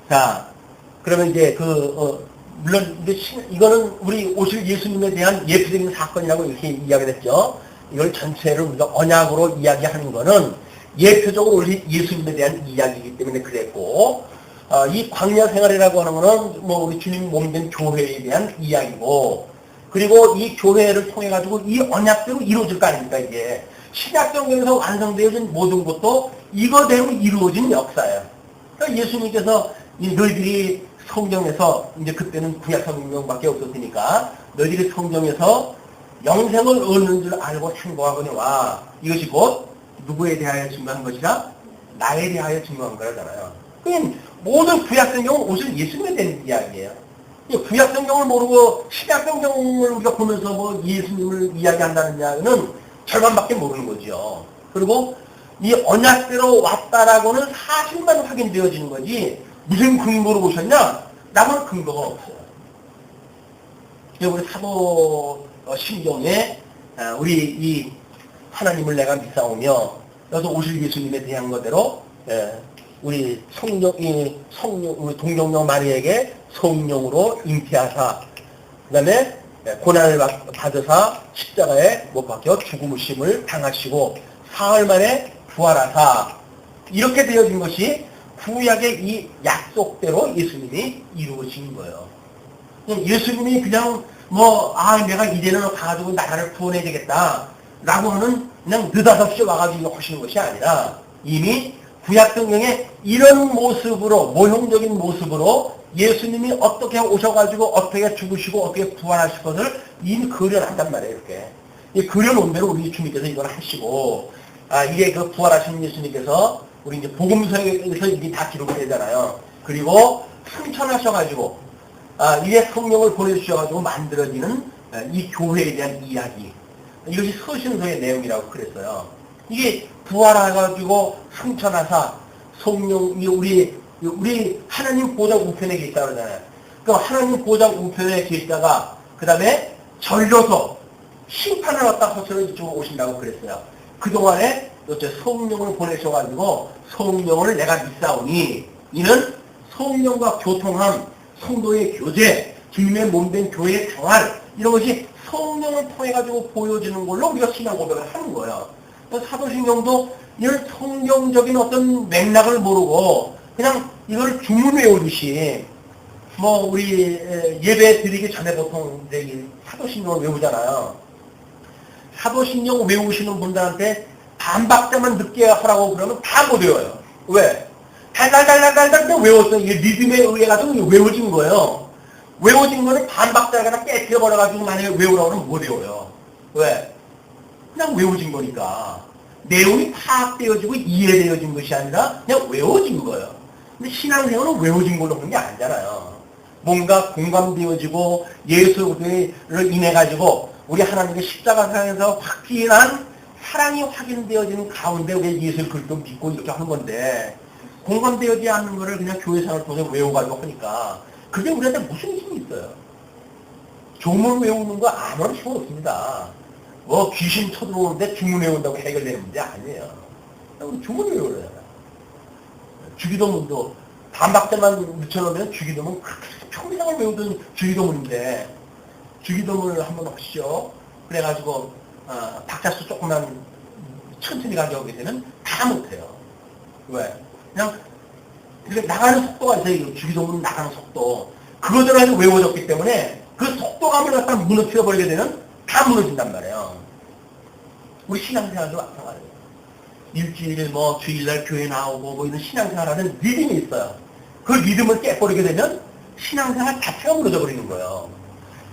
자, 그러면 이제 물론 이거는 우리 오실 예수님에 대한 예표적인 사건이라고 이렇게 이야기를 했죠. 이걸 전체를 우리가 언약으로 이야기하는 거는 예표적으로 우리 예수님에 대한 이야기이기 때문에 그랬고, 이 광야 생활이라고 하는 거는 뭐 우리 주님 몸된 교회에 대한 이야기고, 그리고 이 교회를 통해 가지고 이 언약대로 이루어질 거 아닙니까, 이게. 신약 성경에서 완성되어진 모든 것도 이거대로 이루어진 역사예요. 그러니까 예수님께서 너희들이 성경에서, 이제 그때는 구약 성경밖에 없었으니까, 너희들이 성경에서 영생을 얻는 줄 알고 행복하거니와 이것이 곧 누구에 대하여 증거한 것이라? 나에 대하여 증거한 거라잖아요. 그럼 모든 구약성경은 오실 예수님에 대한 이야기예요. 구약성경을 모르고 신약성경을 우리가 보면서 뭐 예수님을 이야기한다는 이야기는 절반밖에 모르는 거죠. 그리고 이 언약대로 왔다라고는 사실만 확인되어지는 거지 무슨 근거로 오셨냐? 라고는 근거가 없어요. 우리 사도 신경에 우리 이 하나님을 내가 믿사오며 여기서 오실 예수님에 대한 거대로 우리 우리 동정녀 마리에게 성령으로 잉태하사 그 다음에 고난을 받으사 십자가에 못 박혀 죽음을 당하시고 사흘 만에 부활하사 이렇게 되어진 것이 구약의 이 약속대로 예수님이 이루어진 거예요. 예수님이 그냥 내가 이제는 가가지고 나라를 구원해야 되겠다 라고 하는 그냥 느닷없이 와가지고 하시는 것이 아니라 이미 구약성경에 이런 모습으로 모형적인 모습으로 예수님이 어떻게 오셔가지고 어떻게 죽으시고 어떻게 부활하실 것을 이미 그려놨단 말이에요. 이렇게 이 그려놓은 대로 우리 주님께서 이걸 하시고 이게 그 부활하신 예수님께서 우리 이제 복음서에서 이게 다 기록이 되잖아요. 그리고 승천하셔가지고 이게 성령을 보내주셔가지고 만들어지는 이 교회에 대한 이야기. 이것이 서신서의 내용이라고 그랬어요. 이게 부활해가지고 승천하사 성령, 우리 하나님 보좌 우편에 계시다 그러잖아요. 그 하나님 보좌 우편에 계시다가 그 다음에 절려서 심판을 갖다 허처럼 이쪽으로 오신다고 그랬어요. 그동안에 어째 성령을 보내셔가지고 성령을 내가 믿사오니 이는 성령과 교통함, 성도의 교제, 주님의 몸된 교회의 생활 이런 것이 성령을 통해가지고 보여지는 걸로 우리가 신앙 고백을 하는 거예요. 사도신경도 이런 성경적인 어떤 맥락을 모르고 그냥 이걸 주문 외우듯이 뭐 우리 예배 드리기 전에 보통 이제 사도신경을 외우잖아요. 사도신경 외우시는 분들한테 반박자만 늦게 하라고 그러면 다 못 외워요. 왜? 달달달달달달 외웠어요. 이게 리듬에 의해 가지고 외워진 거예요. 외워진 거는 반박자가 깨트려버려가지고 만약에 외우라고 하면 못 외워요. 왜? 그냥 외워진 거니까. 내용이 파악되어지고 이해되어진 것이 아니라 그냥 외워진 거예요. 근데 신앙생활은 외워진 걸로 그런 게 아니잖아요. 뭔가 공감되어지고 예수를 인해가지고 우리 하나님의 십자가상에서 확실한 사랑이 확인되어지는 가운데 우리 예수를 그리스도 믿고 이렇게 하는 건데 공감되어지지 않는 거를 그냥 교회생활을 통해서 외워가지고 하니까 그게 우리한테 무슨 힘이 있어요? 조문 외우는 거 아무런 힘은 없습니다. 뭐 귀신 쳐들어오는데 주문 외운다고 해결되는 문제 아니에요. 주문 외우래요. 주기도문도 반박자만 묻혀놓으면 주기도문 평생을 외우던 주기도문인데 주기도문을 한번 하시죠. 그래가지고 박자수 조금만 천천히 가져오게 되면 다 못해요. 왜? 그냥 나가는 속도가 있어요. 주기도문 나가는 속도. 그거대로 해서 외워졌기 때문에 그 속도감을 갖다 무너뜨려버리게 되면 다 무너진단 말이에요. 우리 신앙생활도 마찬가지예요. 일주일 뭐 주일날 교회 나오고 뭐 이런 신앙생활하는 리듬이 있어요. 그 리듬을 깨버리게 되면 신앙생활 자체가 무너져 버리는 거예요.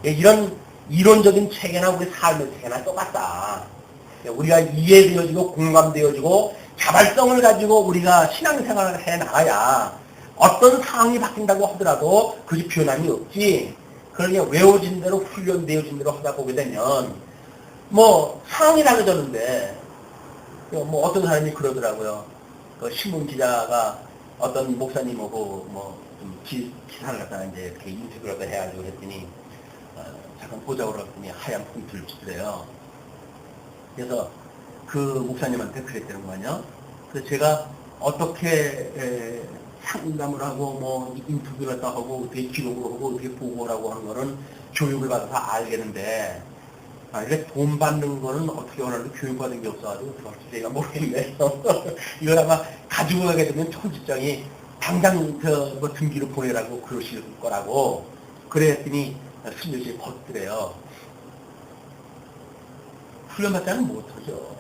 이런 이론적인 체계나 우리 삶의 체계나 똑같다. 우리가 이해되어지고 공감되어지고 자발성을 가지고 우리가 신앙생활을 해 나가야 어떤 상황이 바뀐다고 하더라도 그게 변함이 없지. 그러니 외워진 대로 훈련되어진 대로 하다 보게 되면 뭐 상황이 달라졌는데 뭐 어떤 사람이 그러더라고요. 그 신문 기자가 어떤 목사님하고 뭐좀 기사를 갖다가 이제 이렇게 인터뷰를 해가지고 했더니 잠깐 보자고 그랬더니 하얀 폰트를 치더래요. 그래서 그 목사님한테 그랬다는 거 아니야? 그래서 제가 어떻게 상담을 하고 뭐 인터뷰를 갖다 하고 어떻게 기록을 하고 어떻게 보고라고 하는 거는 교육을 받아서 알겠는데 이게 돈 받는 거는 어떻게 원하는데 교육받은 게 없어가지고 그렇지 제가 모르겠네요. 이걸 아마 가지고 가게 되면 편집장이 당장 뭐 등기를 보내라고 그러실 거라고 그랬더니 슬며시 걷더래요. 훈련받자는 못하죠.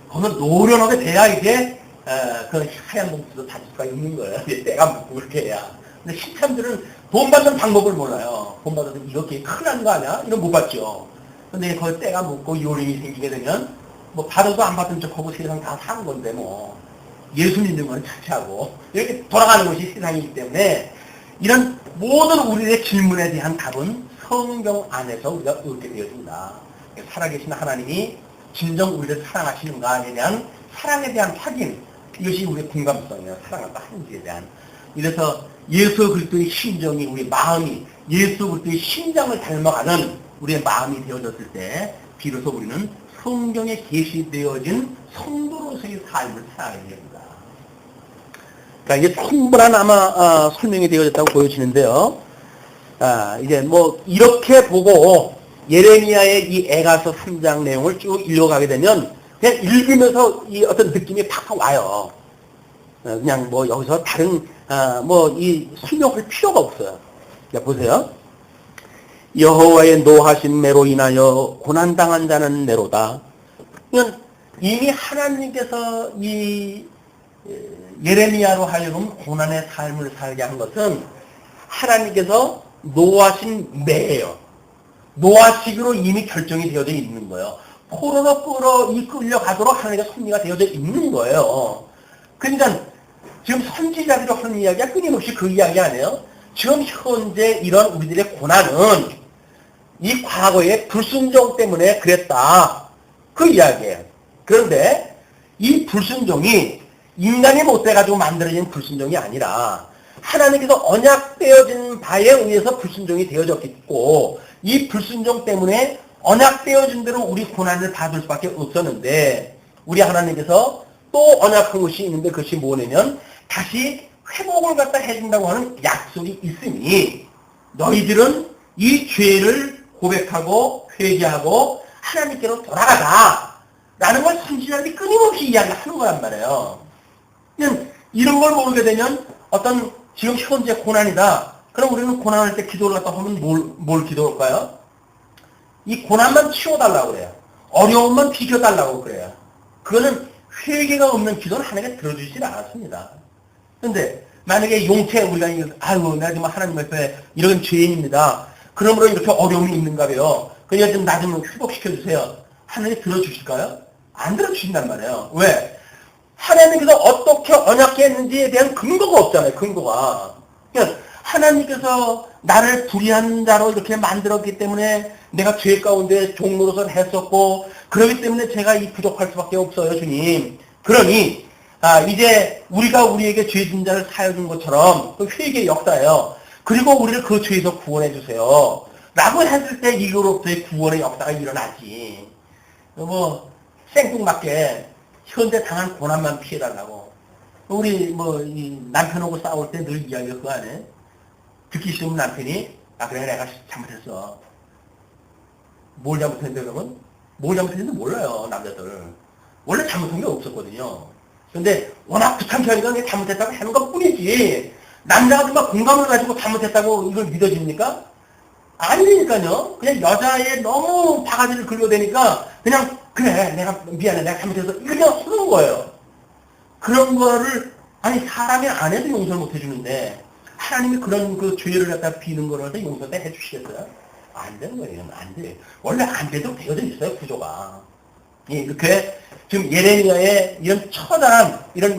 그거는 노련하게 돼야 이게 그 하얀 봉투도 다질 수가 있는 거예요. 때가 묻고 그렇게 해야. 근데 신참들은 돈 받는 방법을 몰라요. 돈 받아도 이렇게 큰일 나는 거 아니야? 이런 못 받죠. 근데 거기 때가 묻고 요령이 생기게 되면 뭐 받아도 안 받은 척하고 세상 다 사는 건데 뭐 예수 믿는 건 자체하고 이렇게 돌아가는 것이 세상이기 때문에 이런 모든 우리의 질문에 대한 답은 성경 안에서 우리가 얻게 되어진다. 살아계신 하나님이 진정 우리를 사랑하시는가에 대한 사랑에 대한 확인, 이것이 우리의 공감성이에요. 사랑을 하는지에 대한. 이래서 예수 그리스도의 심정이 우리 마음이 예수 그리스도의 심장을 닮아가는 우리의 마음이 되어졌을 때 비로소 우리는 성경에 계시되어진 성도로서의 삶을 살아야 됩니다. 그러니까 이게 충분한 아마 설명이 되어졌다고 보여지는데요. 이제 뭐 이렇게 보고 예레미야의 이 에가서 3장 내용을 쭉 읽어가게 되면 그냥 읽으면서 이 어떤 느낌이 팍팍 와요. 그냥 뭐 여기서 다른 뭐 이 설명할 필요가 없어요. 자, 보세요. 여호와의 노하신 매로 인하여 고난당한 자는 매로다. 그냥 이미 하나님께서 이 예레미야로 하여금 고난의 삶을 살게 한 것은 하나님께서 노하신 매예요. 노하시기로 이미 결정이 되어져 있는 거예요. 포로로 끌려가도록 하나님의 섭리가 되어져 있는 거예요. 그러니까 지금 선지자들이 하는 이야기가 끊임없이 그 이야기 아니에요? 지금 현재 이런 우리들의 고난은 이 과거의 불순종 때문에 그랬다. 그 이야기예요. 그런데 이 불순종이 인간이 못돼가지고 만들어진 불순종이 아니라 하나님께서 언약되어진 바에 의해서 불순종이 되어졌고 이 불순종 때문에 언약되어진 대로 우리 고난을 받을 수밖에 없었는데 우리 하나님께서 또 언약한 것이 있는데 그것이 뭐냐면 다시 회복을 갖다 해준다고 하는 약속이 있으니 너희들은 이 죄를 고백하고 회개하고 하나님께로 돌아가자 라는 걸 선지자들이 끊임없이 이야기하는 거란 말이에요. 이런 걸 모르게 되면 어떤 지금 현재 고난이다. 그럼 우리는 고난할 때 기도를 갖다 하면 뭘 기도할까요? 이 고난만 치워달라고 그래요. 어려움만 비켜달라고 그래요. 그거는 회개가 없는 기도는 하나님께 들어주질 않았습니다. 그런데 만약에 용태 우리가 아이고 내가 지금 하나님 앞에 이런 죄인입니다. 그러므로 이렇게 어려움이 있는가 봐요. 그냥 좀 나 좀 회복시켜주세요. 하나님이 들어주실까요? 안 들어주신단 말이에요. 왜? 하나님께서 어떻게 언약했는지에 대한 근거가 없잖아요. 근거가. 그러니까 하나님께서 나를 불의한 자로 이렇게 만들었기 때문에 내가 죄 가운데 종로로서 했었고 그렇기 때문에 제가 이 부족할 수밖에 없어요. 주님. 그러니 이제 우리가 우리에게 죄진 자를 사여준 것처럼 그 회개의 역사예요. 그리고 우리를 그 죄에서 구원해 주세요. 라고 했을 때 이거로부터의 구원의 역사가 일어나지. 생뚱맞게 현재 당한 고난만 피해달라고. 우리 이 남편하고 싸울 때 늘 이야기가 그거 안 해? 듣기 싫으면 남편이 그래 내가 잘못했어. 뭘 잘못했는데 그러면? 뭘 잘못했는지 몰라요 남자들. 원래 잘못한 게 없었거든요. 근데 워낙 귀찮게 하니까 그냥 잘못했다고 하는 것 뿐이지 남자가 정말 공감을 가지고 잘못했다고 이걸 믿어집니까? 아니니까요. 그냥 여자에 너무 바가지를 긁어대니까 그냥 그래 내가 미안해 내가 잘못해서 이거 그냥 쓰는 거예요. 그런 거를 사람이 안 해도 용서를 못 해주는데 하나님이 그런 그 죄를 갖다 비는 거를 용서를 해주시겠어요? 안 되는 거예요. 안 돼. 원래 안 돼도 되어져 있어요 구조가. 이렇게 지금 예레미야의 이런 처절한 이런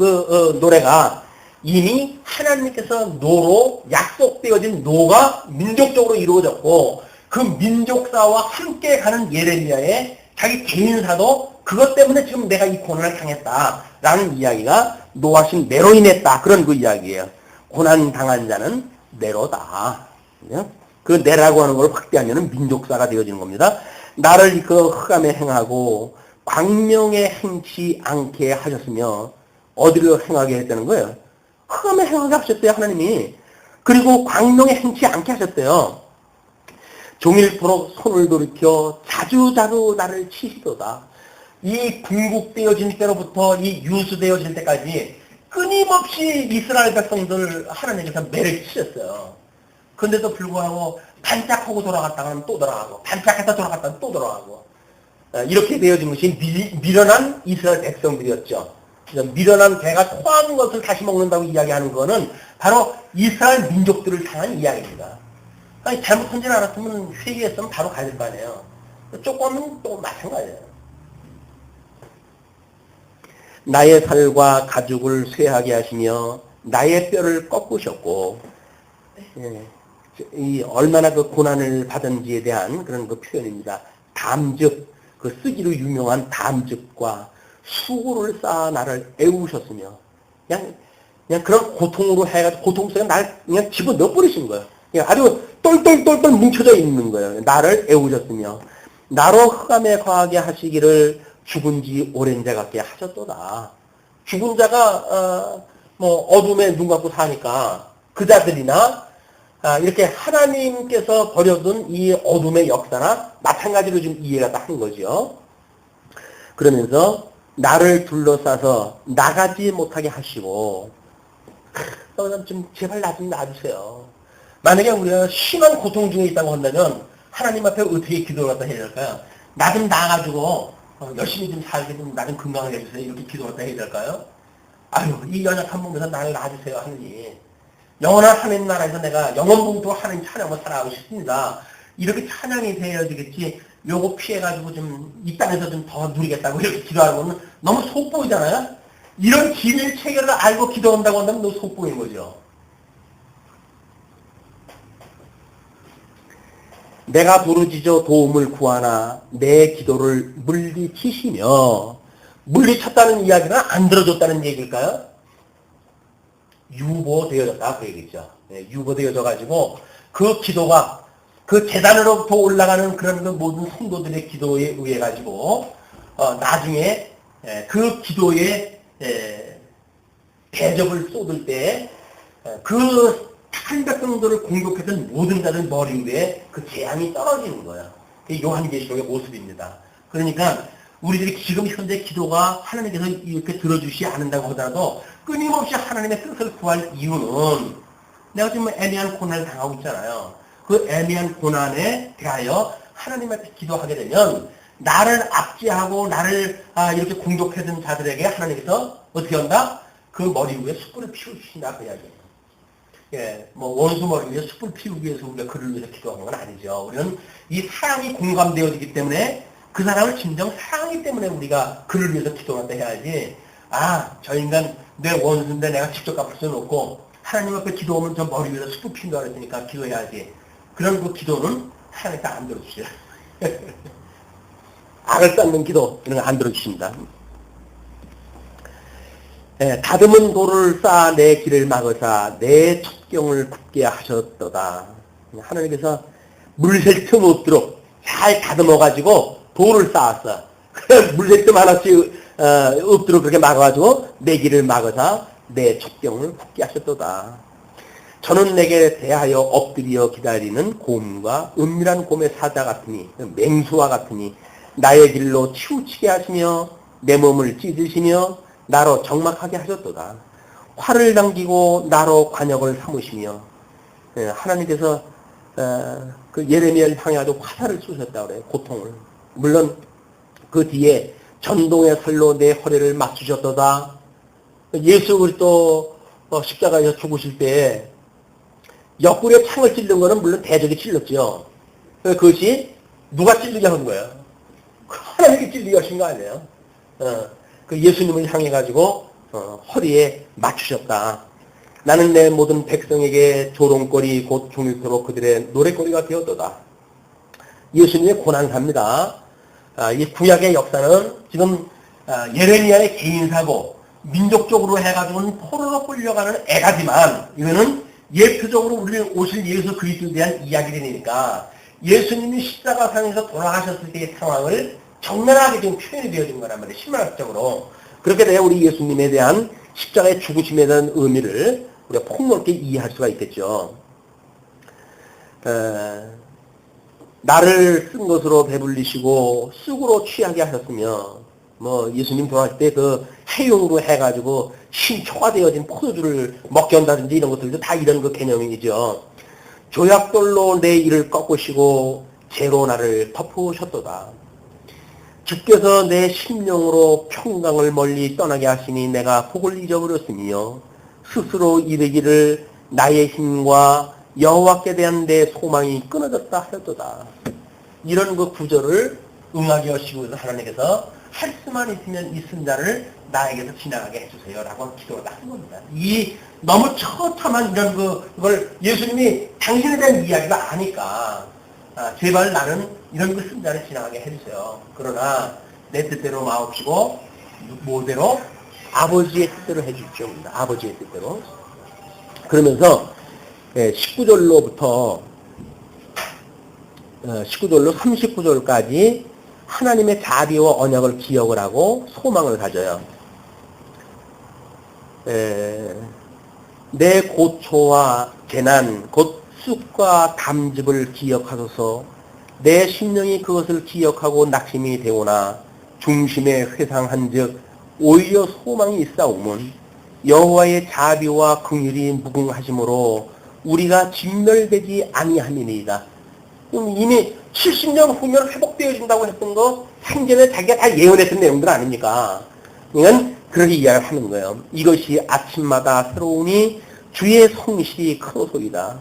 노래가 이미 하나님께서 노로 약속되어진 노가 민족적으로 이루어졌고 그 민족사와 함께 가는 예레미야의 자기 개인사도 그것 때문에 지금 내가 이 고난을 당했다라는 이야기가 노하신 내로 인했다. 그런 그 이야기예요. 고난 당한 자는 내로다. 그 내라고 하는 걸 확대하면 민족사가 되어지는 겁니다. 나를 그 흑암에 행하고 광명에 행치 않게 하셨으며 어디로 행하게 했다는 거예요? 흑암에 행하게 하셨대요 하나님이. 그리고 광명에 행치 않게 하셨대요. 종일토록 손을 돌이켜 자주자주 나를 치시도다. 이 궁극되어진 때로부터 이 유수되어질 때까지 끊임없이 이스라엘 백성들 하나님께서 매를 치셨어요. 그런데도 불구하고 반짝하고 돌아갔다가는 또 돌아가고 반짝해서 돌아갔다가 또 돌아가고 이렇게 되어진 것이 미련한 이스라엘 백성들이었죠. 미련한 개가 토한 것을 다시 먹는다고 이야기하는 것은 바로 이스라엘 민족들을 향한 이야기입니다. 잘못한 줄 알았으면 회개했으면 바로 가야 될 거 아니에요. 조금은 또 마찬가지예요. 나의 살과 가죽을 쇠하게 하시며 나의 뼈를 꺾으셨고 이 얼마나 그 고난을 받은지에 대한 그런 그 표현입니다. 담즙, 그 쓰기로 유명한 담즙과 수고를 쌓아 나를 애우셨으며 그냥 그런 고통으로 해가지고 고통 속에 날 그냥 집어넣어 버리신 거예요. 아주 똘똘똘똘 뭉쳐져 있는 거예요. 나를 애우셨으며 나로 흑암에 거하게 하시기를 죽은 지 오랜 자 같게 하셨도다. 죽은 자가 어둠에 눈 감고 사니까 그 자들이나 이렇게 하나님께서 버려둔 이 어둠의 역사나 마찬가지로 좀 이해가 다 한 거죠. 그러면서 나를 둘러싸서 나가지 못하게 하시고 좀 제발 나 좀 놔주세요. 만약에 우리가 심한 고통 중에 있다고 한다면 하나님 앞에 어떻게 기도를 갖다 해야 될까요? 나 좀 나가지고 열심히 좀 살게 좀 나 좀 건강하게 해주세요. 이렇게 기도를 갖다 해야 될까요? 아유 이 연약한 몸에서 나를 놔주세요 하느니 영원한 하나님 나라에서 내가 영원봉도 하나님 찬양을 살아가고 싶습니다. 이렇게 찬양이 되어지겠지 요거 피해가지고 좀 이 땅에서 좀 더 누리겠다고 이렇게 기도하는 거는 너무 속보이잖아요. 이런 진리의 체계를 알고 기도한다고 한다면 너무 속보인 거죠. 내가 부르짖어 도움을 구하나 내 기도를 물리치시며 물리쳤다는 이야기는 안 들어줬다는 얘기일까요? 유보되어졌다 그 얘기죠. 네, 유보되어져가지고 그 기도가 그 제단으로부터 올라가는 그런 그 모든 성도들의 기도에 의해 가지고 나중에 그 기도에 대접을 쏟을 때 그 착한 백성들을 공격했던 모든 자들 머리 위에 그 재앙이 떨어지는 거예요. 그게 요한계시록의 모습입니다. 그러니까 우리들이 지금 현재 기도가 하나님께서 이렇게 들어주시지 않는다고 하더라도 끊임없이 하나님의 뜻을 구할 이유는 내가 지금 애매한 고난을 당하고 있잖아요. 그 애매한 고난에 대하여 하나님한테 기도하게 되면 나를 압제하고 나를 이렇게 공격했던 자들에게 하나님께서 어떻게 한다? 그 머리 위에 숯불을 피워주신다 그 이야기예요. 예, 뭐 원수 머리 위에 숯불 피우기 위해서 우리가 그를 위해서 기도하는 건 아니죠. 우리는 이 사랑이 공감되어지기 때문에 그 사람을 진정 사랑하기 때문에 우리가 그를 위해서 기도한다 해야지. 저 인간 내 원수인데 내가 직접 갚을 수는 없고 하나님 앞에 기도하면 저 머리 위에서 숯불 피운다고 했으니까 기도해야지. 그런 그 기도는 하나님께 안 들어주세요. 악을 쌓는 기도 이런 거 안 들어주십니다. 다듬은 돌을 쌓아 내 길을 막으사 내 첩경을 굳게 하셨도다. 하나님께서 물 셀 틈 없도록 잘 다듬어가지고 돌을 쌓았어. 물 셀 틈 하나씩 없도록 그렇게 막아가지고 내 길을 막으사 내 첩경을 굳게 하셨도다. 저는 내게 대하여 엎드려 기다리는 곰과 은밀한 곰의 사자 같으니 맹수와 같으니 나의 길로 치우치게 하시며 내 몸을 찢으시며 나로 적막하게 하셨도다. 활을 당기고 나로 관역을 삼으시며 하나님께서 그 예레미야를 향해도 화살을 쏘셨다고 그래요. 고통을. 물론 그 뒤에 전동의 칼로 내 허리를 맞추셨도다. 예수 그리스도 십자가에서 죽으실 때 옆구리에 창을 찔른 거는 물론 대적이 찔렀죠. 그것이 누가 찔리게 한 거예요? 하나님께 찔리게 하신 거 아니에요? 그 예수님을 향해 가지고 허리에 맞추셨다. 나는 내 모든 백성에게 조롱거리 곧 종일토록 그들의 노랫거리가 되었도다. 예수님의 고난사입니다. 이 구약의 역사는 지금 예레미야의 개인사고 민족적으로 해가지고는 포로로 끌려가는 애가지만 이거는 예표적으로 우리 오실 예수 그리스도에 대한 이야기들이니까 예수님이 십자가상에서 돌아가셨을 때의 상황을 적나라하게 지금 표현이 되어진 거란 말이에요. 신문학적으로. 그렇게 돼야 우리 예수님에 대한 십자가의 죽으심에 대한 의미를 우리가 폭넓게 이해할 수가 있겠죠. 나를 쓴 것으로 배불리시고 쑥으로 취하게 하셨으며 예수님 돌아가실 때 그 해용으로 해가지고 신초가 되어진 포도주를 먹게 한다든지 이런 것들도 다 이런 그 개념이죠. 조약돌로 내 이를 꺾으시고 재로 나를 덮으셨도다. 주께서 내 심령으로 평강을 멀리 떠나게 하시니 내가 복을 잊어버렸으며 스스로 이르기를 나의 힘과 여호와께 대한 내 소망이 끊어졌다 하였도다. 이런 그 구절을 응하게 하시고 하나님께서 할 수만 있으면 이 승자를 나에게서 지나가게 해주세요 라고 기도를 한 겁니다. 이 너무 처참한 이런 그걸 예수님이 당신에 대한 이야기가 아니까 제발 나는 이런 그 승자를 지나가게 해주세요. 그러나 내 뜻대로 마옵시고 뭐대로 아버지의 뜻대로 해주십시오. 아버지의 뜻대로. 그러면서 19절로 39절까지 하나님의 자비와 언약을 기억을 하고 소망을 가져요. 내 고초와 재난 곧 쑥과 담즙을 기억하소서. 내 심령이 그것을 기억하고 낙심이 되오나 중심에 회상한즉 오히려 소망이 있사오면 여호와의 자비와 긍휼이 무궁하심으로 우리가 진멸되지 아니함이니이다. 이미 70년 후면 회복되어진다고 했던 거 생전에 자기가 다 예언했던 내용들 아닙니까? 그러니까 그렇게 이야기를 하는 거예요. 이것이 아침마다 새로우니 주의 성실이 크소이다.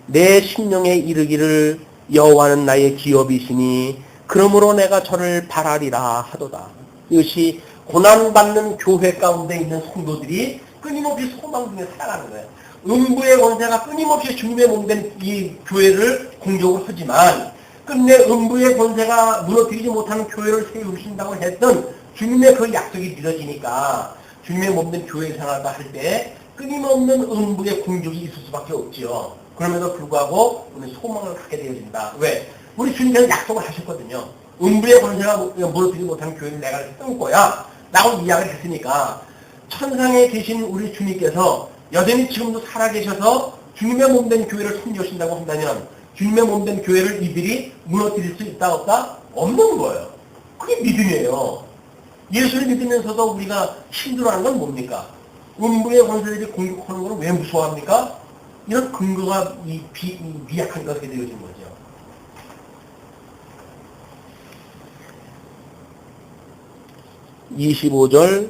내 심령에 이르기를 여호와는 나의 기업이시니 그러므로 내가 저를 바라리라 하도다. 이것이 고난받는 교회 가운데 있는 성도들이 끊임없이 소망 중에 살아가는 거예요. 음부의 권세가 끊임없이 주님의 몸된 이 교회를 공격을 하지만 끝내 음부의 권세가 무너뜨리지 못하는 교회를 세우신다고 했던 주님의 그 약속이 믿어지니까 주님의 몸된 교회 생활도 할 때 끊임없는 음부의 공격이 있을 수밖에 없지요. 그럼에도 불구하고 우리는 소망을 갖게 되어진다. 왜? 우리 주님께서 약속을 하셨거든요. 음부의 권세가 무너뜨리지 못하는 교회를 내가 세울 거야 라고 이야기를 했으니까 천상에 계신 우리 주님께서 여전히 지금도 살아계셔서 주님의 몸된 교회를 섬기신다고 한다면 주님의 몸된 교회를 이들이 무너뜨릴 수 있다 없다? 없는 거예요. 그게 믿음이에요. 예수를 믿으면서도 우리가 힘들어하는 건 뭡니까? 음부의 권세들이 공격하는 걸 왜 무서워합니까? 이런 근거가 미약한 것이 되어진 거죠. (25절)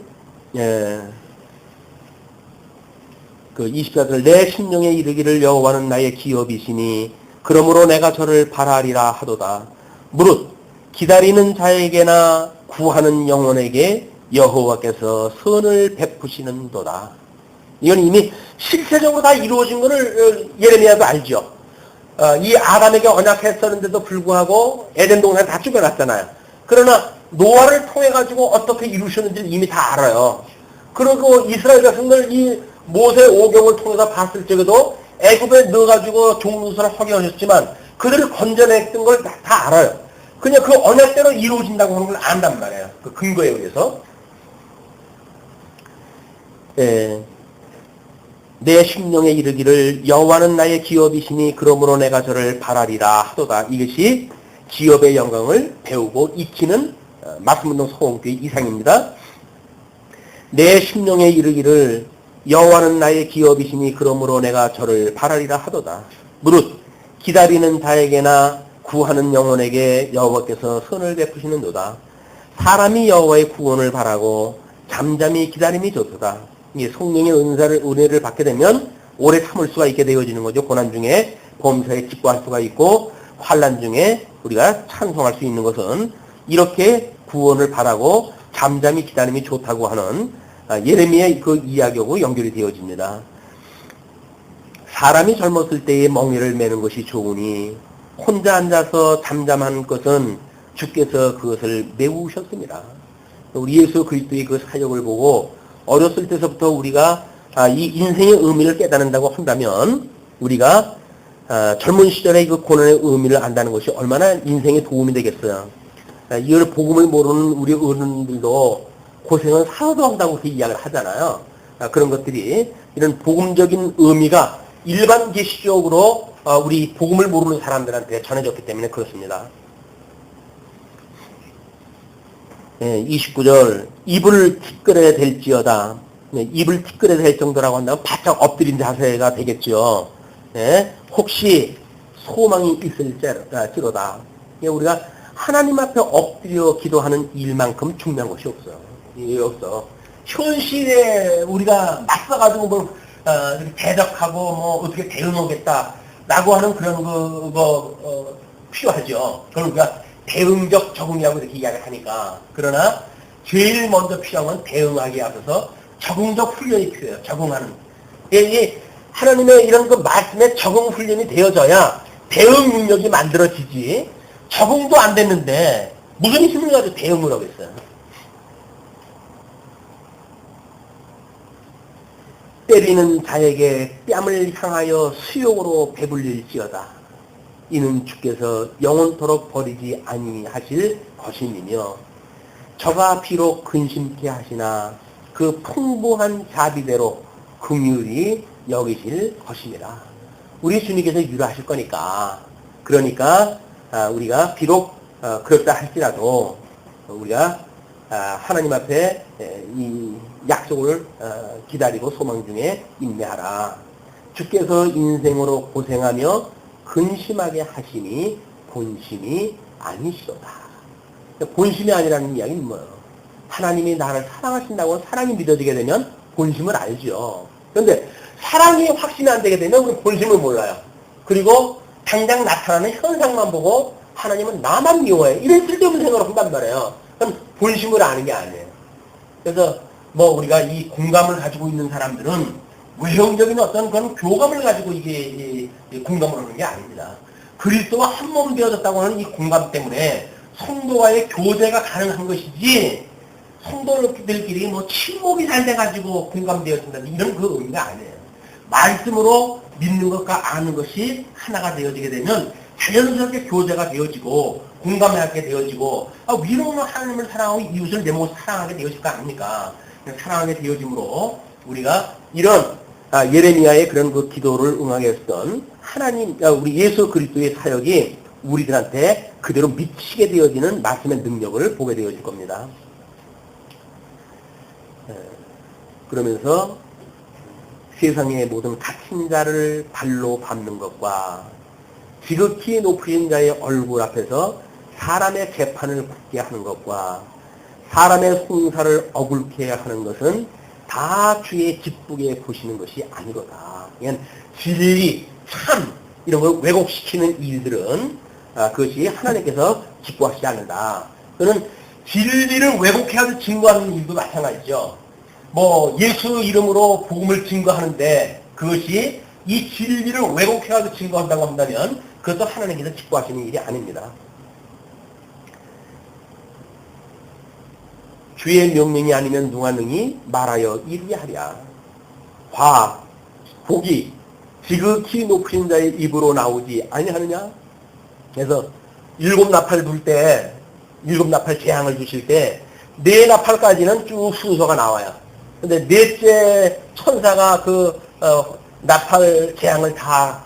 그 24절 내 심령에 이르기를 여호와는 나의 기업이시니 그러므로 내가 저를 바라리라 하도다. 무릇 기다리는 자에게나 구하는 영혼에게 여호와께서 선을 베푸시는도다. 이건 이미 실체적으로 다 이루어진 것을 예레미야도 알죠. 이 아담에게 언약했었는데도 불구하고 에덴 동산 다 죽여놨잖아요. 그러나 노아를 통해 가지고 어떻게 이루셨는지 이미 다 알아요. 그리고 이스라엘 백성들 이 모세 오경을 통해서 봤을 적에도 애굽에 넣어가지고 종노릇을 하게 하셨지만 그들을 건져냈던 걸 다 알아요. 그냥 그 언약대로 이루어진다고 하는 걸 안단 말이에요. 그 근거에 의해서. 내 심령에 이르기를 여호와는 나의 기업이시니 그러므로 내가 저를 바라리라 하도다. 이것이 기업의 영광을 배우고 익히는 말씀운동 소원교회 이상입니다. 내 심령에 이르기를 여호와는 나의 기업이시니 그러므로 내가 저를 바라리라 하도다. 무릇 기다리는 자에게나 구하는 영혼에게 여호와께서 선을 베푸시는도다. 사람이 여호와의 구원을 바라고 잠잠히 기다림이 좋도다. 이 성령의 은혜를 받게 되면 오래 참을 수가 있게 되어지는 거죠. 고난 중에 범사에 기뻐할 수가 있고 환난 중에 우리가 찬송할 수 있는 것은 이렇게 구원을 바라고 잠잠히 기다림이 좋다고 하는 예레미야의 그 이야기하고 연결이 되어집니다. 사람이 젊었을 때에 멍에를 매는 것이 좋으니 혼자 앉아서 잠잠한 것은 주께서 그것을 메우셨습니다. 우리 예수 그리스도의 그 사역을 보고 어렸을 때서부터 우리가 이 인생의 의미를 깨닫는다고 한다면 우리가 젊은 시절에 그 고난의 의미를 안다는 것이 얼마나 인생에 도움이 되겠어요. 이걸 복음을 모르는 우리 어른들도 고생은 사서도 한다고 그렇게 이야기를 하잖아요. 그런 것들이 이런 복음적인 의미가 일반 계시적으로 우리 복음을 모르는 사람들한테 전해졌기 때문에 그렇습니다. 29절 입을 티끌어야 될지어다. 입을 티끌어야 될 정도라고 한다면 바짝 엎드린 자세가 되겠죠. 혹시 소망이 있을지로다. 우리가 하나님 앞에 엎드려 기도하는 일만큼 중요한 것이 없어요. 이게 없어. 현실에 우리가 맞서가지고 대적하고 어떻게 대응하겠다라고 하는 그런 거 필요하죠. 그럼 우리가 대응적 적응이라고 이렇게 이야기를 하니까. 그러나 제일 먼저 필요한 건 대응하기에 앞서서 적응적 훈련이 필요해요. 적응하는. 이 하나님의 이런 그 말씀에 적응 훈련이 되어져야 대응 능력이 만들어지지. 적응도 안 됐는데 무슨 힘을 가지고 대응을 하겠어요. 때리는 자에게 뺨을 향하여 수욕으로 배불릴지어다. 이는 주께서 영원토록 버리지 아니하실 것임이며 저가 비록 근심케 하시나 그 풍부한 자비대로 긍휼히 여기실 것입니다. 우리 주님께서 유라하실 거니까. 그러니까 우리가 비록 그렇다 할지라도 우리가 하나님 앞에 이 약속을 기다리고 소망 중에 인내하라. 주께서 인생으로 고생하며 근심하게 하시니 본심이 아니시도다. 본심이 아니라는 이야기는 뭐예요? 하나님이 나를 사랑하신다고 사랑이 믿어지게 되면 본심을 알죠. 그런데 사랑이 확신이 안 되게 되면 우리 본심을 몰라요. 그리고 당장 나타나는 현상만 보고 하나님은 나만 미워해. 이런 쓸데없는 생각을 한단 말이에요. 그럼 본심을 아는 게 아니에요. 그래서 우리가 이 공감을 가지고 있는 사람들은 외형적인 어떤 그런 교감을 가지고 이게 공감을 하는 게 아닙니다. 그리스도와 한 몸 되어졌다고 하는 이 공감 때문에 성도와의 교제가 가능한 것이지 성도들끼리 뭐 친목이 잘 돼가지고 공감되어진다 이런 그 의미가 아니에요. 말씀으로 믿는 것과 아는 것이 하나가 되어지게 되면 자연스럽게 교제가 되어지고 공감하게 되어지고 위로는 하나님을 사랑하고 이웃을 내 몸을 사랑하게 되어질 거 아닙니까? 사랑하게 되어짐으로 우리가 이런 예레미야의 그런 그 기도를 응하게 했던 하나님, 우리 예수 그리스도의 사역이 우리들한테 그대로 미치게 되어지는 말씀의 능력을 보게 되어질 겁니다. 그러면서 세상의 모든 갇힌 자를 발로 밟는 것과 지극히 높으신 자의 얼굴 앞에서 사람의 재판을 굳게 하는 것과 사람의 송사를 어굴게 하는 것은 다 주의 기쁘게 보시는 것이 아니로다. 그냥 진리, 참 이런 걸 왜곡시키는 일들은 그것이 하나님께서 기뻐하시지 않는다. 그는 진리를 왜곡해서 증거하는 일도 마찬가지죠. 뭐 예수 이름으로 복음을 증거하는데 그것이 이 진리를 왜곡해서 증거한다고 한다면 그것도 하나님께서 기뻐하시는 일이 아닙니다. 주의 명령이 아니면 누가 능히 말하여 이리하랴. 복이 지극히 높으신 자의 입으로 나오지 아니하느냐. 그래서 7나팔 불 때 7나팔 재앙을 주실 때 4나팔까지는 쭉 순서가 나와요. 근데 넷째 천사가 그 나팔 재앙을 다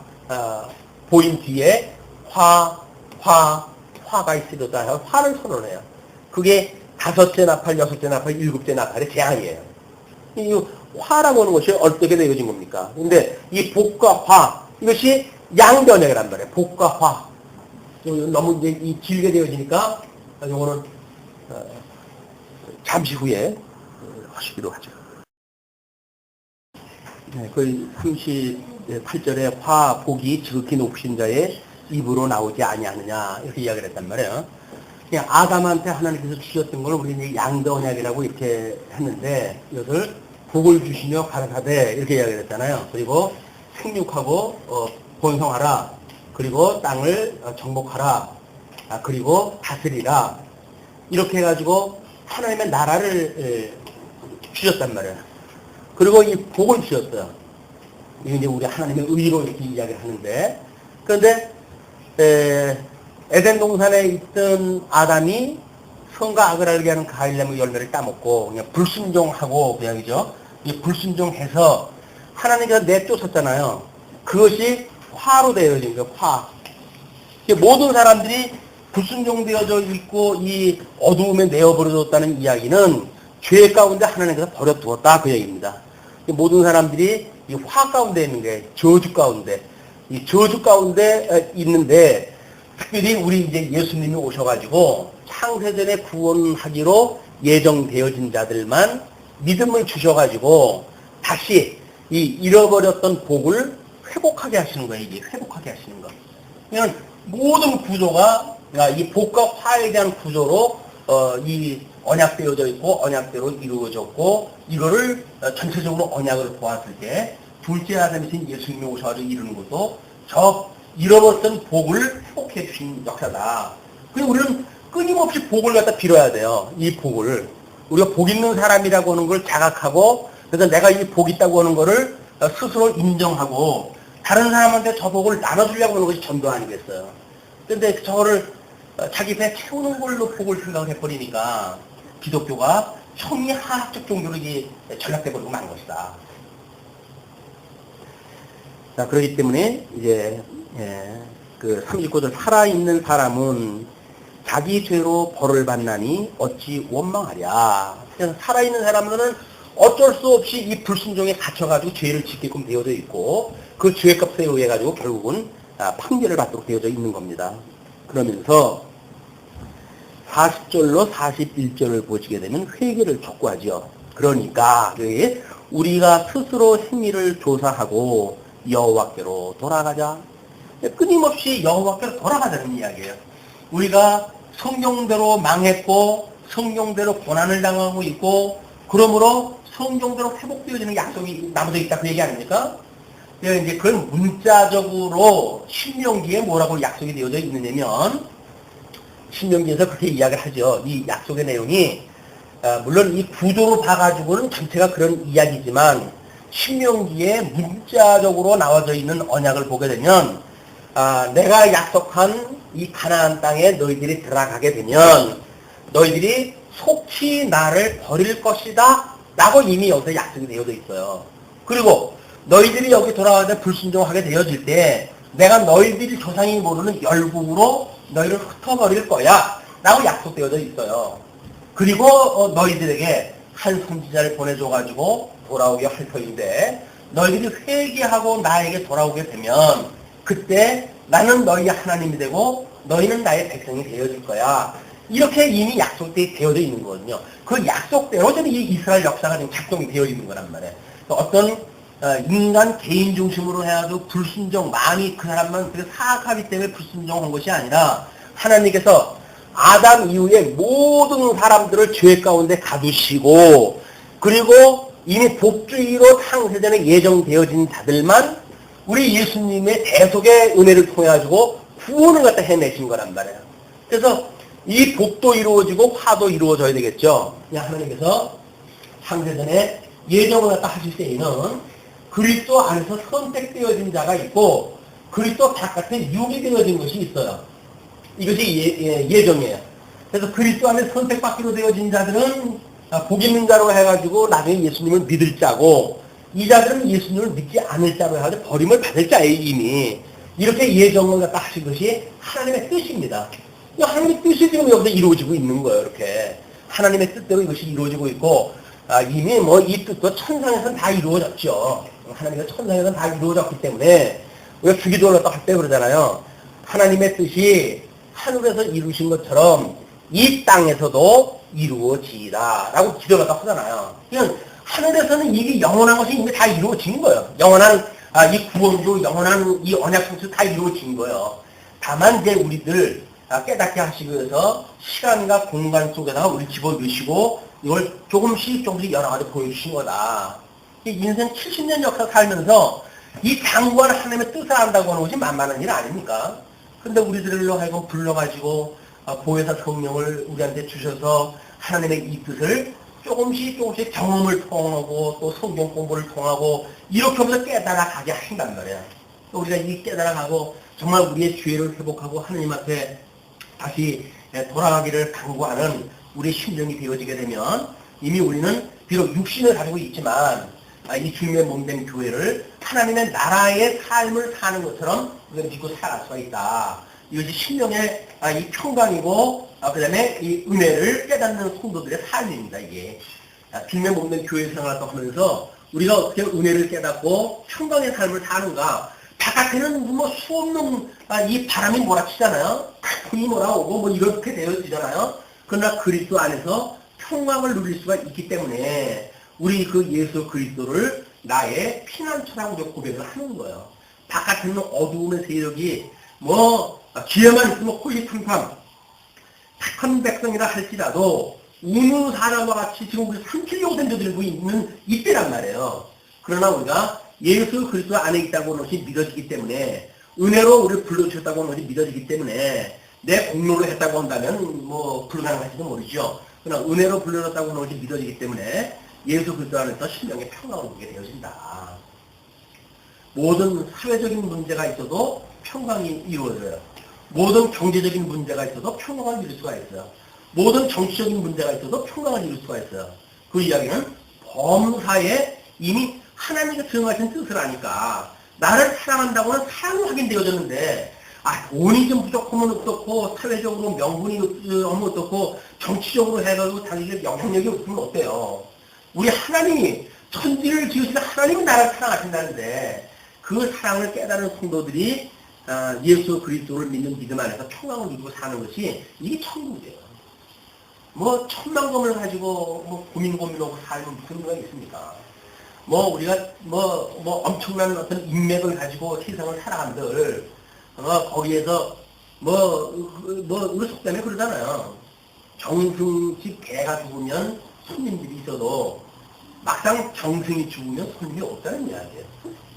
보인 뒤에 화가 있으리로다. 화를 선언해요. 그게 5째 나팔, 6째 나팔, 7째 나팔의 재앙이에요. 이 화라고 하는 것이 어떻게 되어진 겁니까? 근데 이 복과 화, 이것이 양변역이란 말이에요. 복과 화. 너무 이제 이 길게 되어지니까, 요거는, 잠시 후에 하시기로 하죠. 네, 거의 38절에 복이 지극히 높으신 자의 입으로 나오지 아니하느냐, 이렇게 이야기를 했단 말이에요. 그냥 아담한테 하나님께서 주셨던 걸 우리 이제 양대 언약이라고 이렇게 했는데, 이것을 복을 주시며 가라사대 이렇게 이야기를 했잖아요. 그리고 생육하고 번성하라. 그리고 땅을 정복하라. 그리고 다스리라. 이렇게 해가지고 하나님의 나라를 주셨단 말이에요. 그리고 이 복을 주셨어요. 이게 이제 우리 하나님의 의로 이렇게 이야기를 하는데, 그런데 에덴 동산에 있던 아담이 선과 악을 알게 하는 가일나무 열매를 따먹고 그냥 불순종하고 그냥이죠. 불순종해서 하나님께서 내쫓았잖아요. 그것이 화로 되어진 거예요. 화. 모든 사람들이 불순종되어져 있고 이 어두움에 내어버려졌다는 이야기는 죄 가운데 하나님께서 버려두었다 그 얘기입니다. 모든 사람들이 이 화 가운데 있는 게 저주 가운데, 이 저주 가운데 있는데 특별히 우리 이제 예수님이 오셔가지고 창세전에 구원하기로 예정되어진 자들만 믿음을 주셔가지고 다시 이 잃어버렸던 복을 회복하게 하시는 거예요. 이게 회복하게 하시는 거. 그냥 모든 구조가 이 복과 화에 대한 구조로 이 언약되어져 있고 언약대로 이루어졌고 이거를 전체적으로 언약을 보았을 때 둘째 아담이신 예수님이 오셔가지고 이루는 것도 저 잃어버렸던 복을 회복해 주신 역사다. 그리고 우리는 끊임없이 복을 갖다 빌어야 돼요. 이 복을. 우리가 복 있는 사람이라고 하는 걸 자각하고 그래서 내가 이 복 있다고 하는 거를 스스로 인정하고 다른 사람한테 저 복을 나눠주려고 하는 것이 전도 아니겠어요. 근데 저거를 자기 배 채우는 걸로 복을 생각을 해버리니까 기독교가 형이하학적 종교로 이게 전락돼버리고 만 것이다. 자, 그렇기 때문에 이제 그 39절 살아있는 사람은 자기 죄로 벌을 받나니 어찌 원망하랴. 그래서 살아있는 사람들은 어쩔 수 없이 이 불순종에 갇혀가지고 죄를 짓게끔 되어져 있고 그 죄값에 의해 가지고 결국은 판결을 받도록 되어져 있는 겁니다. 그러면서 40절로 41절을 보시게 되면 회개를 촉구하죠. 그러니까 우리가 스스로 행위를 조사하고 여호와께로 돌아가자. 끊임없이 여호와께로 돌아가자는 이야기예요. 우리가 성경대로 망했고 성경대로 고난을 당하고 있고 그러므로 성경대로 회복되어지는 약속이 나무도 있다 그 얘기 아닙니까? 이제 그걸 문자적으로 신명기에 뭐라고 약속이 되어져 있느냐면 신명기에서 그렇게 이야기를 하죠. 이 약속의 내용이 물론 이 구조로 봐가지고는 전체가 그런 이야기지만 신명기에 문자적으로 나와져 있는 언약을 보게 되면 내가 약속한 이 가나안 땅에 너희들이 들어가게 되면 너희들이 속히 나를 버릴 것이다 라고 이미 여기서 약속이 되어져 있어요. 그리고 너희들이 여기 돌아와서 불순종하게 되어질 때 내가 너희들이 조상이 모르는 열국으로 너희를 흩어버릴 거야 라고 약속되어져 있어요. 그리고 너희들에게 한 선지자를 보내줘가지고 돌아오게 할 터인데 너희들이 회개하고 나에게 돌아오게 되면 그때 나는 너희의 하나님이 되고 너희는 나의 백성이 되어질 거야. 이렇게 이미 약속되어져 있는 거거든요. 그 약속대로 저는 이 이스라엘 역사가 지금 작동이 되어 있는 거란 말이에요. 어떤 인간 개인 중심으로 해가지고 불순종, 많이 그 사람만 사악하기 때문에 불순종한 것이 아니라 하나님께서 아담 이후에 모든 사람들을 죄 가운데 가두시고 그리고 이미 복주의로 창세전에 예정되어진 자들만 우리 예수님의 대속의 은혜를 통해 가지고 구원을 갖다 해내신 거란 말이에요. 그래서 이 복도 이루어지고 화도 이루어져야 되겠죠. 하나님께서 창세전에 예정을 갖다 하실 때에는 그리스도 안에서 선택되어진 자가 있고 그리스도 바깥에 육이 되어진 것이 있어요. 이것이 예정이에요. 그래서 그리스도 안에 선택받기로 되어진 자들은 복 있는 자로 해가지고 나중에 예수님을 믿을 자고 이 자들은 예수님을 믿지 않을 자로 해가지고 버림을 받을 자예요. 이미 이렇게 예정을 갖다 하신 것이 하나님의 뜻입니다. 하나님의 뜻이 지금 여기서 이루어지고 있는 거예요. 이렇게 하나님의 뜻대로 이것이 이루어지고 있고 이미 뭐 이 뜻도 천상에서는 다 이루어졌죠. 하나님의 천상에서는 다 이루어졌기 때문에 우리가 주기도를 할 때 그러잖아요. 하나님의 뜻이 하늘에서 이루신 것처럼 이 땅에서도 이루어지라 라고 기도를 하잖아요. 그냥 하늘에서는 이게 영원한 것이 이미 다 이루어진 거예요. 영원한 이 구원도 영원한 이 언약 성취도 다 이루어진 거예요. 다만 이제 우리들 깨닫게 하시기 위해서 시간과 공간 속에다가 우리 집어넣으시고 이걸 조금씩 여러 가지 보여주신 거다. 인생 70년 역사 살면서 이 장구한 하나님의 뜻을 안다고 하는 것이 만만한 일 아닙니까? 근데 우리들로 하여금 불러가지고 보혜사 성령을 우리한테 주셔서 하나님의 이 뜻을 조금씩 경험을 통하고 또 성경 공부를 통하고 이렇게 하면서 깨달아가게 하신단 말이야. 또 우리가 이 깨달아가고 정말 우리의 죄를 회복하고 하나님 앞에 다시 돌아가기를 강구하는 우리의 심령이 되어지게 되면 이미 우리는 비록 육신을 가지고 있지만 이 주님의 몸된 교회를 하나님의 나라의 삶을 사는 것처럼 우리가 믿고 살아갈 수가 있다. 이것이 심령의 이 평강이고 그 다음에 이 은혜를 깨닫는 성도들의 삶입니다. 이게 주님의 몸된 교회 생활을 하면서 우리가 어떻게 은혜를 깨닫고 평강의 삶을 사는가. 바깥에는 뭐 수없는 이 바람이 몰아치잖아요. 풍이 몰아오고 뭐 이렇게 되어지잖아요. 그러나 그리스도 안에서 평강을 누릴 수가 있기 때문에 우리 그 예수 그리스도를 나의 피난처라고 고백을 하는 거예요. 바깥에는 어두움의 세력이 뭐 기회만 있으면 호리탐탐 착한 백성이라 할지라도 우는 사람과 같이 지금 우리 삼키려고 던져들고 있는 이때란 말이에요. 그러나 우리가 예수 그리스도 안에 있다고 하는 것이 믿어지기 때문에 은혜로 우리를 불러주셨다고 하는 것이 믿어지기 때문에 내 공로로 했다고 한다면 뭐 불가능할지도 모르죠. 그러나 은혜로 불러줬다고 하는 것이 믿어지기 때문에 예수 그리스도 안에서 심령의 평강을 보게 되어진다. 모든 사회적인 문제가 있어도 평강이 이루어져요. 모든 경제적인 문제가 있어도 평강을 이룰 수가 있어요. 모든 정치적인 문제가 있어도 평강을 이룰 수가 있어요. 그 이야기는 범사에 이미 하나님께서 정하신 뜻을 아니까 나를 사랑한다고 하는 사랑이 확인되어졌는데 돈이 좀 부족하면 어떻고 사회적으로 명분이 없으면 어떻고 정치적으로 해가지고 당신의 영향력이 없으면 어때요. 우리 하나님이 천지를 지으시는 하나님이 나를 사랑하신다는데 그 사랑을 깨달은 성도들이 예수 그리스도를 믿는 믿음 안에서 평강을 누리고 사는 것이 이게 천국이에요. 뭐 천만금을 가지고 뭐 고민하고 살면 무슨 의미가 있습니까? 뭐 우리가 뭐 엄청난 어떤 인맥을 가지고 세상을 살아간들 거기에서 우리 속담에 그러잖아요. 정승집 개가 죽으면 손님들이 있어도 막상 정승이 죽으면 손님이 없다는 이야기예요.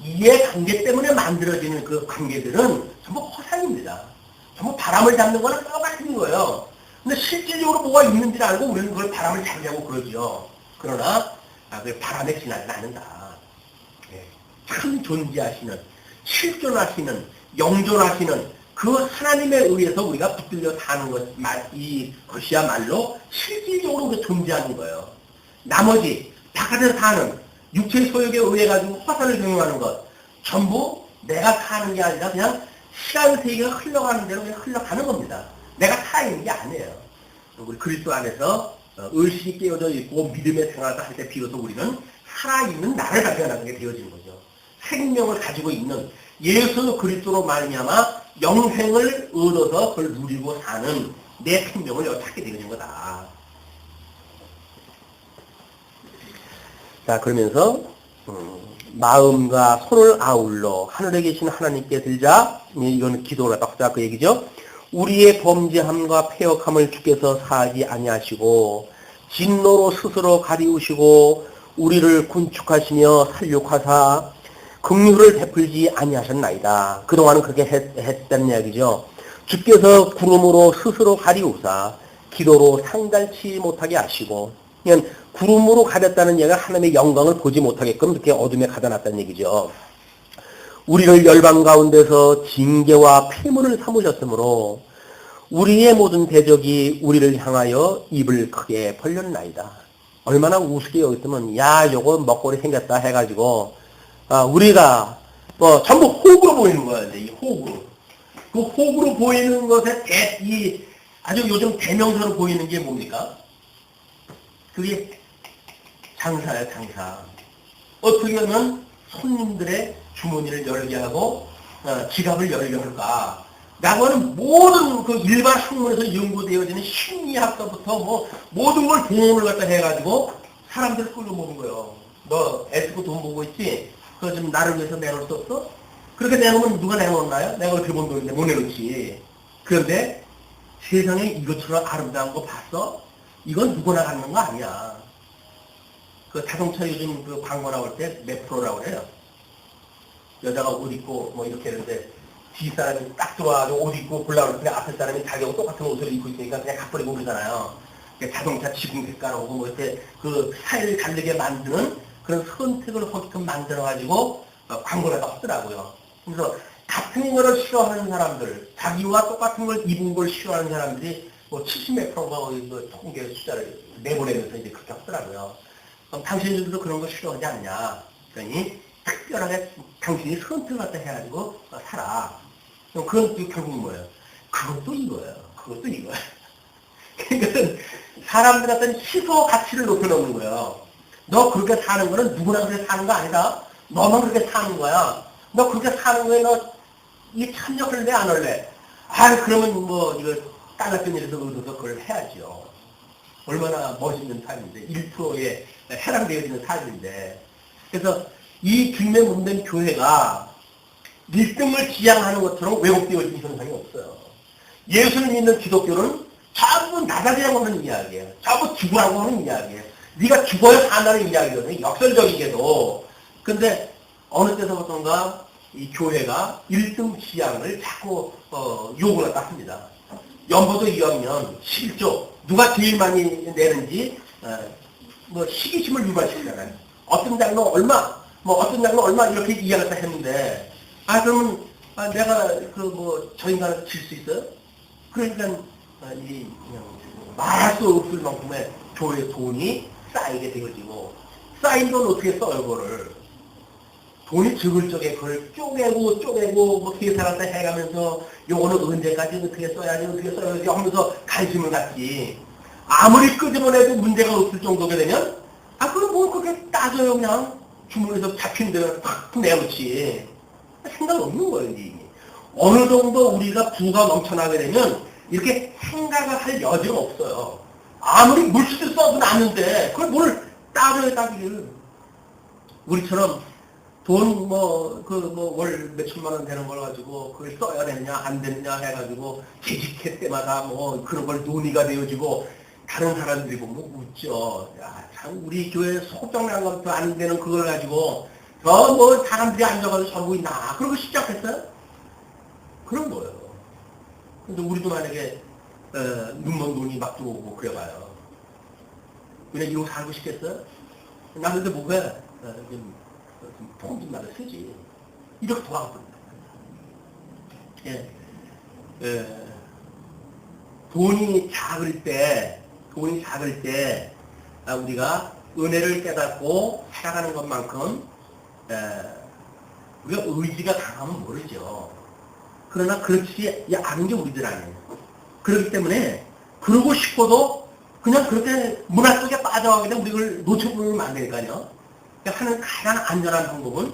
이해관계 때문에 만들어지는 그 관계들은 전부 허상입니다. 전부 바람을 잡는 거나 똑같은 거예요. 근데 실질적으로 뭐가 있는지를 알고 우리는 그걸 바람을 잡으려고 그러죠. 그러나 그 바람에 지나지 않는다. 예. 참 존재하시는, 실존하시는, 영존하시는 그 하나님에 의해서 우리가 붙들려 사는 이것이야말로 실질적으로 우리가 존재하는 거예요. 나머지 바깥에서 사는 육체의 소욕에 의해 가지고 화살을 경영하는 것 전부 내가 사는 게 아니라 그냥 시간 세계가 흘러가는 대로 그냥 흘러가는 겁니다. 내가 살아있는 게 아니에요. 우리 그리스도 안에서 의식이 깨어져 있고 믿음의 생활을 할 때 비로소 우리는 살아있는 나를 발견하게 되어지는 거죠. 생명을 가지고 있는 예수 그리스도로 말미암아 영생을 얻어서 그걸 누리고 사는 내 생명을 찾게 되어진 거다. 자, 그러면서 마음과 손을 아울러 하늘에 계신 하나님께 들자. 이건 기도를 하자 그 얘기죠. 우리의 범죄함과 패역함을 주께서 사하지 아니하시고 진노로 스스로 가리우시고 우리를 군축하시며 살육하사 긍휼을 베풀지 아니하셨나이다. 그동안은 그렇게 했다는 이야기죠. 주께서 구름으로 스스로 가리우사 기도로 상달치 못하게 하시고, 그냥 구름으로 가렸다는 얘기가 하나님의 영광을 보지 못하게끔 이렇게 어둠에 가둬놨다는 얘기죠. 우리를 열방 가운데서 징계와 폐물을 삼으셨으므로 우리의 모든 대적이 우리를 향하여 입을 크게 벌렸나이다. 얼마나 우습게 여겼으면 야 요거 먹거리 생겼다 해가지고 우리가 뭐 전부 호구로 보이는 거야. 이제 이 호구. 그 호구로 보이는 것에 이 아주 요즘 대명사로 보이는 게 뭡니까? 그게 장사야, 장사. 어떻게 하면 손님들의 주머니를 열게 하고 지갑을 열게 할까? 라고 하는 모든 그 일반 학문에서 연구되어지는 심리학서부터 뭐 모든 걸 동원을 갖다 해가지고 사람들을 끌어모는 거예요. 너 애쓰고 돈 보고 있지? 그거 좀 나를 위해서 내놓을 수 없어? 그렇게 내놓으면 누가 내놓나요? 내가 그렇게 번 돈인데 못 내놓지. 그런데 세상에 이것처럼 아름다운 거 봤어? 이건 누구나 갖는 거 아니야. 그 자동차 요즘 그 광고 나올 때 몇 프로라고 그래요. 여자가 옷 입고 뭐 이렇게 했는데 뒷사람이 딱 들어와가지고 옷 입고 골라올 때 앞에 사람이 자기하고 똑같은 옷을 입고 있으니까 그냥 갚버리고 그러잖아요. 자동차 지붕 색깔하고 뭐 이렇게 그 스타일을 다르게 만드는 그런 선택을 하게끔 만들어가지고 광고를 하더라고요. 그래서 같은 거를 싫어하는 사람들, 자기와 똑같은 걸 입은 걸 싫어하는 사람들이 뭐 70몇 프로가 그 통계 숫자를 내보내면서 이제 그렇게 하더라고요. 그럼 당신들도 그런 거 싫어하지 않냐? 그러니 특별하게 당신이 선택을 갖다 해가지고 살아. 그럼 그건 결국은 뭐예요? 그것도 이거예요. 그것도 이거예요. 그러니까 사람들한테는 시소 가치를 높여놓는 거예요. 너 그렇게 사는 거는 누구나 그렇게 사는 거 아니다. 너만 그렇게 사는 거야. 너 그렇게 사는 거에 너 이 참여할래 안 할래? 그러면 뭐 이거 딸라편이라도 얻어서 그걸 해야죠. 얼마나 멋있는 삶인데 1%에 해당되어지는 삶인데. 그래서 이 주님의 몸된 교회가 1등을 지향하는 것처럼 왜곡되어진 현상이 없어요. 예수를 믿는 기독교는 전부 나가리라고 하는 이야기예요. 전부 죽으라고 하는 이야기예요. 네가 죽어야 산다는 이야기거든요. 역설적이게도. 근데 어느 때서부터인가 이 교회가 1등 지향을 자꾸 요구를 합니다. 연보도 2학년 11조 누가 제일 많이 내는지 뭐 시기심을 유발시키잖아요. 어떤 장로 얼마 뭐 어떤 장로 얼마 이렇게 이야기를 했는데 그러면 내가 그 뭐 저 인간을 질 수 있어요? 그러니까 이 그냥 말할 수 없을 만큼의 교회 돈이 쌓이게 되어지고 쌓인 돈 어떻게 써요 그거를? 돈이 적을 적에 그걸 쪼개고 뭐 계산을 해가면서 요거는 언제까지 어떻게 써야지 하면서 관심을 갖지. 아무리 끄집어내도 문제가 없을 정도가 되면 그럼 뭐 그렇게 따져요. 그냥 주문에서 잡힌 대로 팍 내놓지. 생각 없는 거예요. 이게. 어느 정도 우리가 부가 넘쳐나게 되면 이렇게 생각을 할 여지가 없어요. 아무리 물질을 써도 나는데 그걸 뭘 따져요. 따지기를. 우리처럼 돈 월 몇천만 원 되는 걸 가지고 그걸 써야 되느냐 안 되느냐 해가지고 재직회 때마다 뭐 그런 걸 논의가 되어지고 다른 사람들이 보면 웃죠. 참 우리 교회 소장난 것도 안 되는 그걸 가지고 뭐 사람들이 앉아가지고 전부 있나 그러고 시작했어요? 그런 거예요. 근데 우리도 만약에 눈이 막 들어오고 그래봐요. 그냥 이러고 살고 싶겠어요? 나는데 뭐가 폼좀 나도 쓰지. 이렇게 돌아가 버린다. 예. 돈이 작을 때, 우리가 은혜를 깨닫고 살아가는 것만큼, 우리가 의지가 강하면 모르죠. 그러나 그렇지 않은 게 우리들 아니에요. 그렇기 때문에, 그러고 싶어도 그냥 그렇게 문화 속에 빠져가게 되면 우리를 놓쳐버리면 안 되니까요. 그러니까 하는 가장 안전한 방법은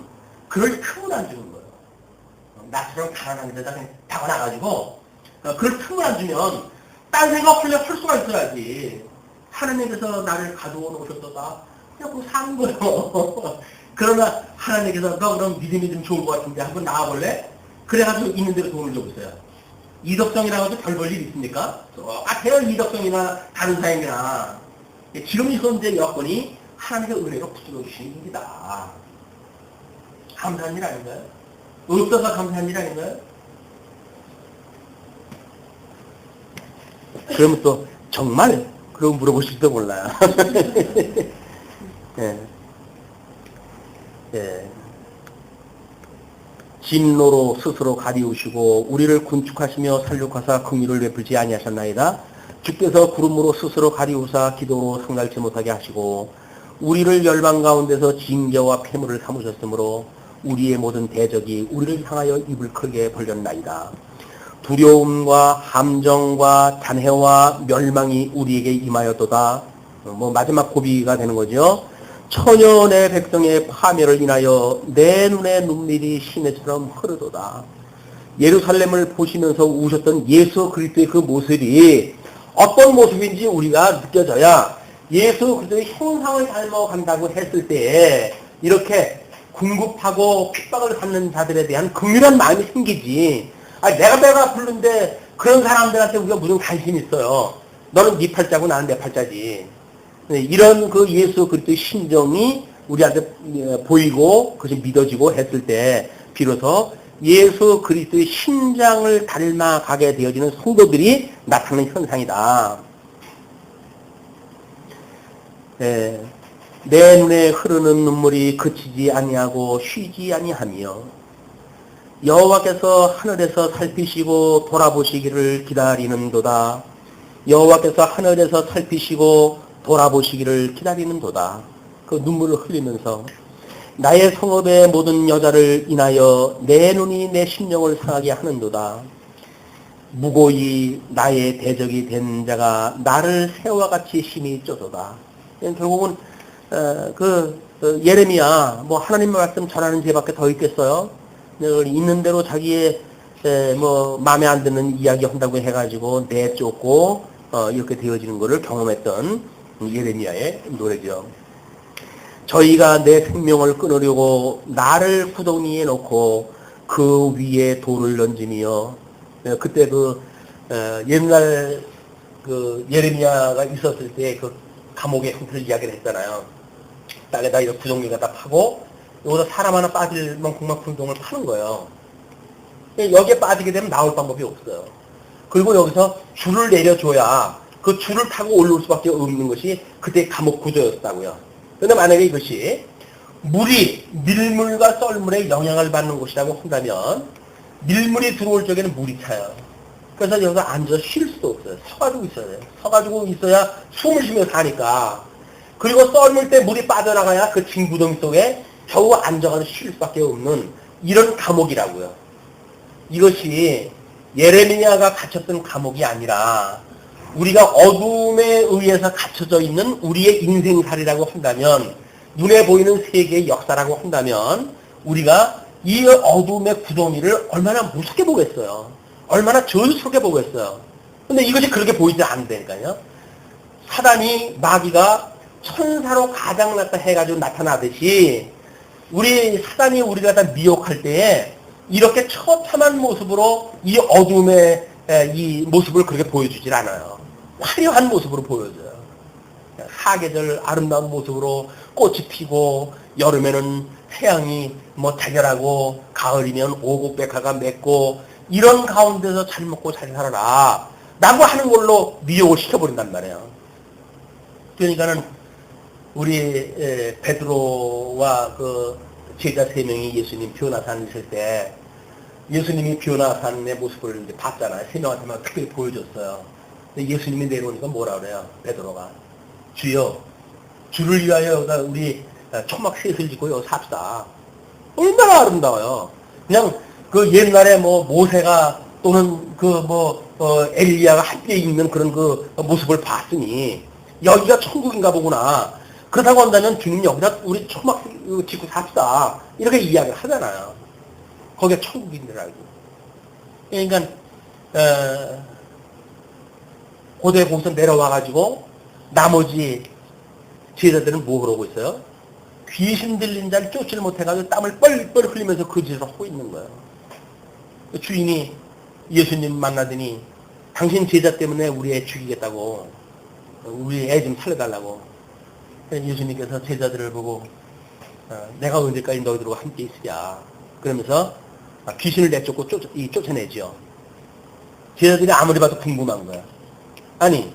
그럴 틈을 안 주는 거예요. 나처럼 가난한 데다 그냥 타고나가지고, 그럴 틈을 안 주면, 딴 생각 할 수가 있어야지. 하나님께서 나를 가져오 오셨다가, 그냥 그거 사는 거예요. 그러나 하나님께서 너 그럼 믿음이 좀 좋을 것 같은데 한번 나와볼래? 그래가지고 있는 대로 돈을 줘보세요. 이덕성이라고 해도 별 볼 일 있습니까? 똑같아요. 이덕성이나 다른 사람이나. 지금 현재 여건이 하나님의 은혜로 붙들어 주시는 일이다. 감사한 일 아닌가요? 없어서 감사한 일 아닌가요? 그러면 또 정말 그러고 물어보실지도 몰라요. 예. 예. 진노로 스스로 가리우시고 우리를 군축하시며 살육하사 긍휼을 베풀지 아니하셨나이다. 주께서 구름으로 스스로 가리우사 기도로 성날치 못하게 하시고 우리를 열방 가운데서 징계와 폐물을 삼으셨으므로 우리의 모든 대적이 우리를 향하여 입을 크게 벌렸나이다. 두려움과 함정과 잔해와 멸망이 우리에게 임하였도다. 마지막 고비가 되는 거죠. 천연의 백성의 파멸을 인하여 내 눈에 눈물이 시내처럼 흐르도다. 예루살렘을 보시면서 우셨던 예수 그리스도의 그 모습이 어떤 모습인지 우리가 느껴져야 예수 그리스도의 형상을 닮아간다고 했을 때에 이렇게 궁급하고 핍박을 받는 자들에 대한 긍휼한 마음이 생기지. 내가 배가 부른데 그런 사람들한테 우리가 무슨 관심이 있어요. 너는 네 팔자고 나는 내 팔자지. 이런 그 예수 그리스도의 심정이 우리한테 보이고 그것이 믿어지고 했을 때 비로소 예수 그리스도의 심장을 닮아가게 되어지는 성도들이 나타나는 현상이다. 내 눈에 흐르는 눈물이 그치지 아니하고 쉬지 아니하며 여호와께서 하늘에서 살피시고 돌아보시기를 기다리는도다. 여호와께서 하늘에서 살피시고 돌아보시기를 기다리는도다. 그 눈물을 흘리면서 나의 성읍의 모든 여자를 인하여 내 눈이 내 심령을 상하게 하는도다. 무고히 나의 대적이 된 자가 나를 새와 같이 심히 쪄도다. 결국은 예레미야 하나님의 말씀 전하는 죄밖에 더 있겠어요? 있는 대로 자기의 마음에 안 드는 이야기 한다고 해가지고 내쫓고 이렇게 되어지는 것을 경험했던 예레미야의 노래죠. 저희가 내 생명을 끊으려고 나를 구덩이에 놓고 그 위에 돌을 던지며 그때 옛날 예레미야가 있었을 때 그 감옥의 형태를 이야기를 했잖아요. 땅에다 이렇게 구덩이 갖다 파고 여기다 사람 하나 빠질 만큼만 구덩을 파는 거예요. 여기에 빠지게 되면 나올 방법이 없어요. 그리고 여기서 줄을 내려줘야 그 줄을 타고 올라올 수밖에 없는 것이 그때 감옥 구조였다고요. 그런데 만약에 이것이 물이 밀물과 썰물의 영향을 받는 곳이라고 한다면 밀물이 들어올 적에는 물이 차요. 그래서 여기서 앉아서 쉴 수도 없어요. 서가지고 있어야 돼요. 서가지고 있어야 숨을 쉬며 사니까. 그리고 썰물 때 물이 빠져나가야 그 진구덩이 속에 겨우 앉아가지고 쉴 수밖에 없는 이런 감옥이라고요. 이것이 예레미야가 갇혔던 감옥이 아니라 우리가 어둠에 의해서 갇혀져 있는 우리의 인생살이라고 한다면, 눈에 보이는 세계의 역사라고 한다면 우리가 이 어둠의 구덩이를 얼마나 무섭게 보겠어요. 얼마나 저주스럽게 보겠어요. 근데 이것이 그렇게 보이지 않는다니까요. 사단이 마귀가 천사로 가장났다 해가지고 나타나듯이 우리 사단이 우리가 다 미혹할 때에 이렇게 처참한 모습으로 이 어둠의 이 모습을 그렇게 보여주질 않아요. 화려한 모습으로 보여줘요. 사계절 아름다운 모습으로 꽃이 피고 여름에는 태양이 자결하고 가을이면 오곡백화가 맺고 이런 가운데서 잘 먹고 잘 살아라. 라고 하는 걸로 미혹을 시켜버린단 말이에요. 그러니까는 우리 베드로와 그 제자 3명이 예수님 변화산 있을 때 예수님이 변화산의 모습을 이제 봤잖아요. 3명한테만 특별히 보여줬어요. 근데 예수님이 내려오니까 뭐라 그래요? 베드로가 주여, 주를 위하여 우리 초막 셋을 짓고 여기 삽시다. 얼마나 아름다워요. 그냥 그 옛날에 뭐 모세가 또는 엘리야가 함께 있는 그런 그 모습을 봤으니 여기가 천국인가 보구나. 그렇다고 한다면 주님 여기다 우리 초막 짓고 삽시다. 이렇게 이야기를 하잖아요. 거기가 천국인 줄 알고. 그러니까 고대 거기서 내려와가지고 나머지 제자들은 뭐 그러고 있어요? 귀신 들린 자를 쫓지를 못해가지고 땀을 뻘뻘 흘리면서 그 짓을 하고 있는 거예요. 주인이 예수님 만나더니 당신 제자 때문에 우리 애 죽이겠다고, 우리 애 좀 살려달라고. 예수님께서 제자들을 보고 내가 언제까지 너희들과 함께 있으랴 그러면서 귀신을 내쫓고 쫓아내죠. 제자들이 아무리 봐도 궁금한 거야. 아니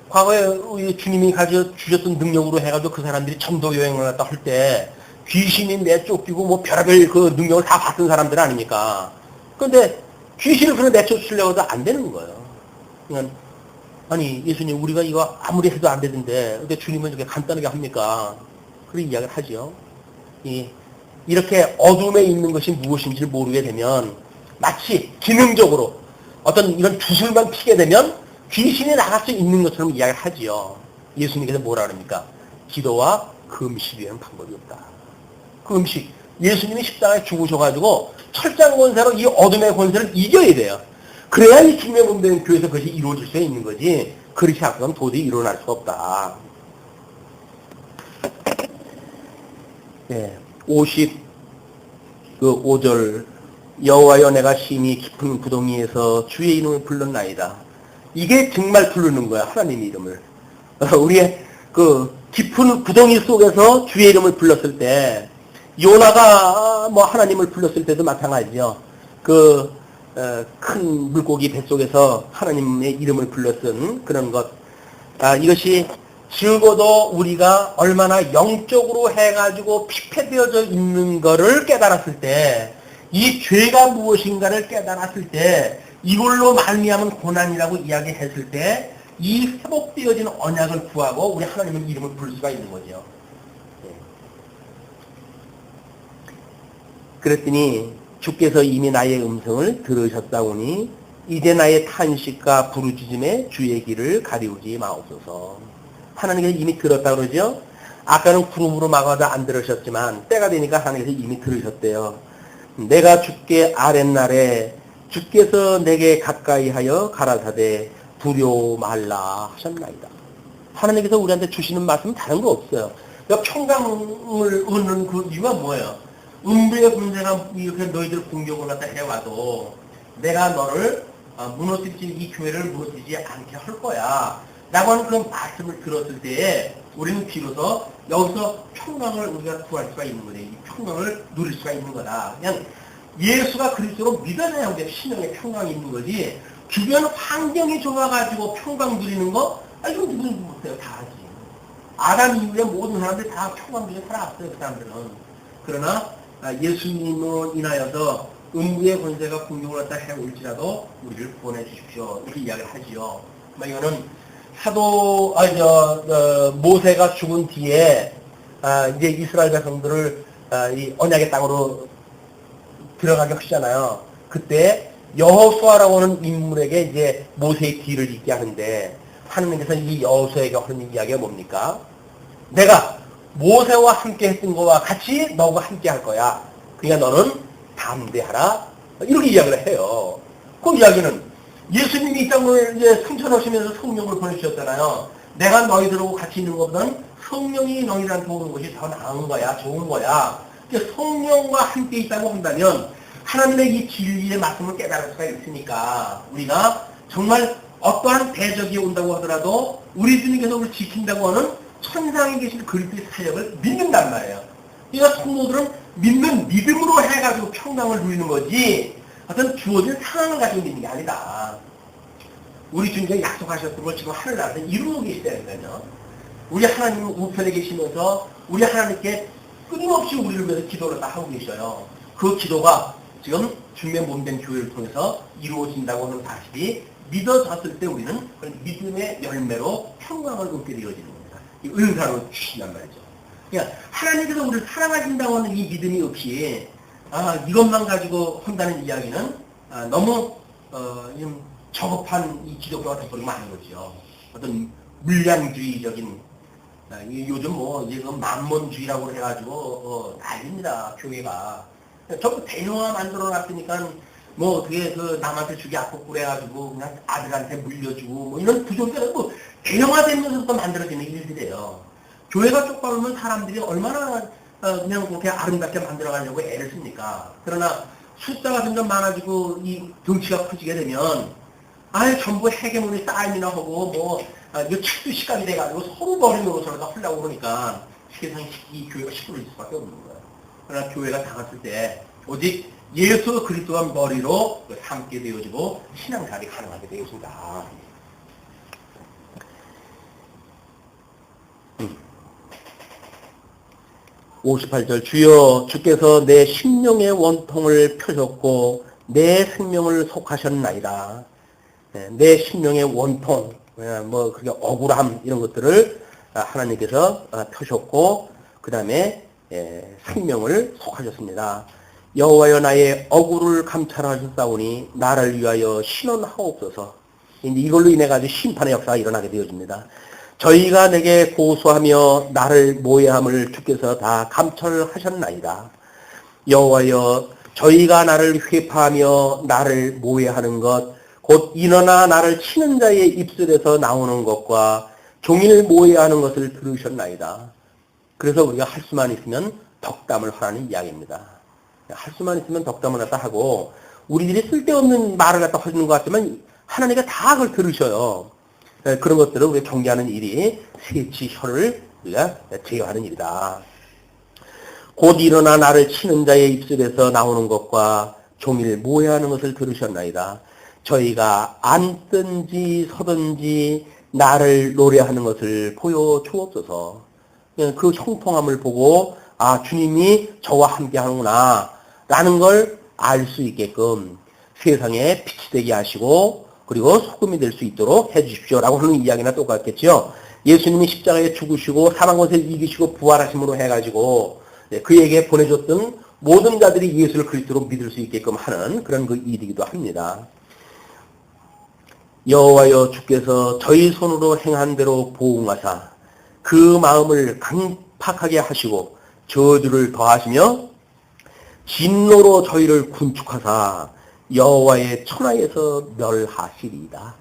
과거에 우리 주님이 주셨던 능력으로 해가지고 그 사람들이 전도 여행을 갔다 할 때 귀신이 내쫓기고 뭐 별의별 그 능력을 다 봤던 사람들 아닙니까? 그런데 귀신을 그냥 내쫓으려고 해도 안 되는 거예요. 그러니까 아니 예수님 우리가 이거 아무리 해도 안 되던데 근데 주님은 이렇게 간단하게 합니까? 그런 이야기를 하죠. 이렇게 어둠에 있는 것이 무엇인지를 모르게 되면 마치 기능적으로 어떤 이런 주술만 피게 되면 귀신이 나갈 수 있는 것처럼 이야기를 하지요. 예수님께서 뭐라 그럽니까? 기도와 금식 외에는 방법이 없다. 금식. 예수님이 십자가에 죽으셔가지고 철장 권세로 이 어둠의 권세를 이겨야 돼요. 그래야 이 주님의 몸 되는 교회에서 그것이 이루어질 수 있는 거지. 그렇지 않고는 도저히 일어날 수가 없다. 네, 55절 여호와여 내가 심히 깊은 구덩이에서 주의 이름을 불렀나이다. 이게 정말 부르는 거야. 하나님 이름을. 우리의 그 깊은 구덩이 속에서 주의 이름을 불렀을 때 요나가 뭐 하나님을 불렀을 때도 마찬가지죠. 큰 물고기 뱃속에서 하나님의 이름을 불렀던 그런 것. 이것이 적어도 우리가 얼마나 영적으로 해가지고 피폐되어져 있는 거를 깨달았을 때, 이 죄가 무엇인가를 깨달았을 때, 이걸로 말미암은 고난이라고 이야기했을 때, 이 회복되어진 언약을 구하고 우리 하나님의 이름을 부를 수가 있는 거죠. 그랬더니 주께서 이미 나의 음성을 들으셨다오니 이제 나의 탄식과 부르짖음에 주의 길을 가리우지 마옵소서. 하나님께서 이미 들었다 그러죠. 아까는 구름으로 막아도 안 들으셨지만 때가 되니까 하나님께서 이미 들으셨대요. 내가 주께 아랫날에 주께서 내게 가까이하여 가라사대 두려워 말라 하셨나이다. 하나님께서 우리한테 주시는 말씀은 다른 거 없어요. 평강을 얻는 그 이유가 뭐예요? 음부의 군대가 이렇게 너희들 공격을 갖다 해와도 내가 너를 무너뜨리지, 이 교회를 무너뜨리지 않게 할 거야 라고 하는 그런 말씀을 들었을 때에 우리는 비로소 여기서 평강을 우리가 구할 수가 있는 거죠. 이 평강을 누릴 수가 있는 거다. 그냥 예수가 그리스도로 믿어내야 우리가 신앙의 평강이 있는 거지, 주변 환경이 좋아가지고 평강 누리는 거 이거 누구는 못해요. 다 하지. 아담 이후에 모든 사람들이 다 평강 누리고 살아왔어요. 그 사람들은. 그러나 예수님으로 인하여서 음부의 권세가 공격을 갖다 해올지라도 우리를 구원해 주십시오. 이렇게 이야기를 하지요. 이거는 사도, 모세가 죽은 뒤에, 이제 이스라엘 백성들을, 이 언약의 땅으로 들어가게 하시잖아요. 그때 여호수아라고 하는 인물에게 이제 모세의 뒤를 잇게 하는데, 하느님께서 이 여호수아에게 하는 이야기가 뭡니까? 내가 모세와 함께 했던 거와 같이 너와 함께 할 거야. 그러니까 너는 담대하라. 이렇게 이야기를 해요. 그 이야기는 예수님이 이 땅을 이제 승천하시면서 성령을 보내주셨잖아요. 내가 너희들하고 같이 있는 것보다는 성령이 너희들한테 오는 것이 더 나은 거야. 좋은 거야. 성령과 함께 있다고 한다면 하나님의 이 진리의 말씀을 깨달을 수가 있으니까 우리가 정말 어떠한 대적이 온다고 하더라도 우리 주님께서 우리를 지킨다고 하는 천상에 계신 그리스도의 사역을 믿는단 말이에요. 그러니까 성도들은 믿는 믿음으로 해가지고 평강을 누리는 거지 어떤 주어진 상황을 가지고 믿는 게 아니다. 우리 주님께서 약속하셨던 걸 지금 하늘나라에서 이루고 계시다니까요. 우리 하나님 우편에 계시면서 우리 하나님께 끊임없이 우리를 위해서 기도를 다 하고 계셔요. 그 기도가 지금 주님의 몸된 교회를 통해서 이루어진다고 하는 사실이 믿어졌을 때 우리는 믿음의 열매로 평강을 얻게 되어지는 겁니다. 이 은사로 주신단 말이죠. 그러니까 하나님께서 우리를 사랑하신다고 하는 이 믿음이 없이 이것만 가지고 한다는 이야기는 너무 좀 저급한 이 기독교가 돼버리면 안 거죠. 어떤 물량주의적인 요즘 이제 그 만몬주의라고 해가지고 난립니다. 교회가 전부 대형화 만들어놨으니까 어떻게 그 남한테 주기 아깝고 그래가지고 그냥 아들한테 물려주고 이런 구조가 대형화되면서부터 만들어지는 일들이에요. 교회가 쪽팔리면 사람들이 얼마나 그냥 그렇게 아름답게 만들어가려고 애를 씁니까? 그러나 숫자가 점점 많아지고 이 덩치가 커지게 되면 전부 헤게모니 쌓임이나 하고 이거 책도 시간이 돼가지고 서로 버린 노릇을 하려고 그러니까 세상에 이 교회가 시끄러울 수밖에 없는 거예요. 그러나 교회가 당했을 때 오직 예수 그리스도가 머리로 삼게 되어지고 신앙생활이 가능하게 되었습니다. 58절 주여 주께서 내 심령의 원통을 펴셨고 내 생명을 속하셨나이다. 내 심령의 원통, 그게 억울함 이런 것들을 하나님께서 펴셨고 그 다음에 생명을 속하셨습니다. 여호와여 나의 억울을 감찰하셨사오니 나를 위하여 신원하옵소서. 이걸로 인해 가지고 심판의 역사가 일어나게 되어집니다. 저희가 내게 고소하며 나를 모해함을 주께서 다 감찰하셨나이다. 여호와여 저희가 나를 회파하며 나를 모해하는 것 곧 일어나 나를 치는 자의 입술에서 나오는 것과 종일 모해하는 것을 들으셨나이다. 그래서 우리가 할 수만 있으면 덕담을 하라는 이야기입니다. 할 수만 있으면 덕담을 갖다 하고 우리들이 쓸데없는 말을 갖다 하시는 것 같지만 하나님께 다 그걸 들으셔요. 그런 것들을 우리가 경계하는 일이 세치 혀를 우리가 제어하는 일이다. 곧 일어나 나를 치는 자의 입술에서 나오는 것과 종일 모해하는 것을 들으셨나이다. 저희가 앉든지 서든지 나를 노래하는 것을 보여주옵소서. 그 형통함을 보고 주님이 저와 함께 하는구나 라는 걸 알 수 있게끔 세상에 빛이 되게 하시고 그리고 소금이 될 수 있도록 해주십시오 라고 하는 이야기나 똑같겠죠. 예수님이 십자가에 죽으시고 사망권세를 이기시고 부활하심으로 해가지고 그에게 보내줬던 모든 자들이 예수를 그리스도로 믿을 수 있게끔 하는 그런 그 일이기도 합니다. 여호와여 주께서 저희 손으로 행한 대로 보응하사 그 마음을 강팍하게 하시고 저주를 더하시며 진노로 저희를 군축하사 여호와의 천하에서 멸하시리이다.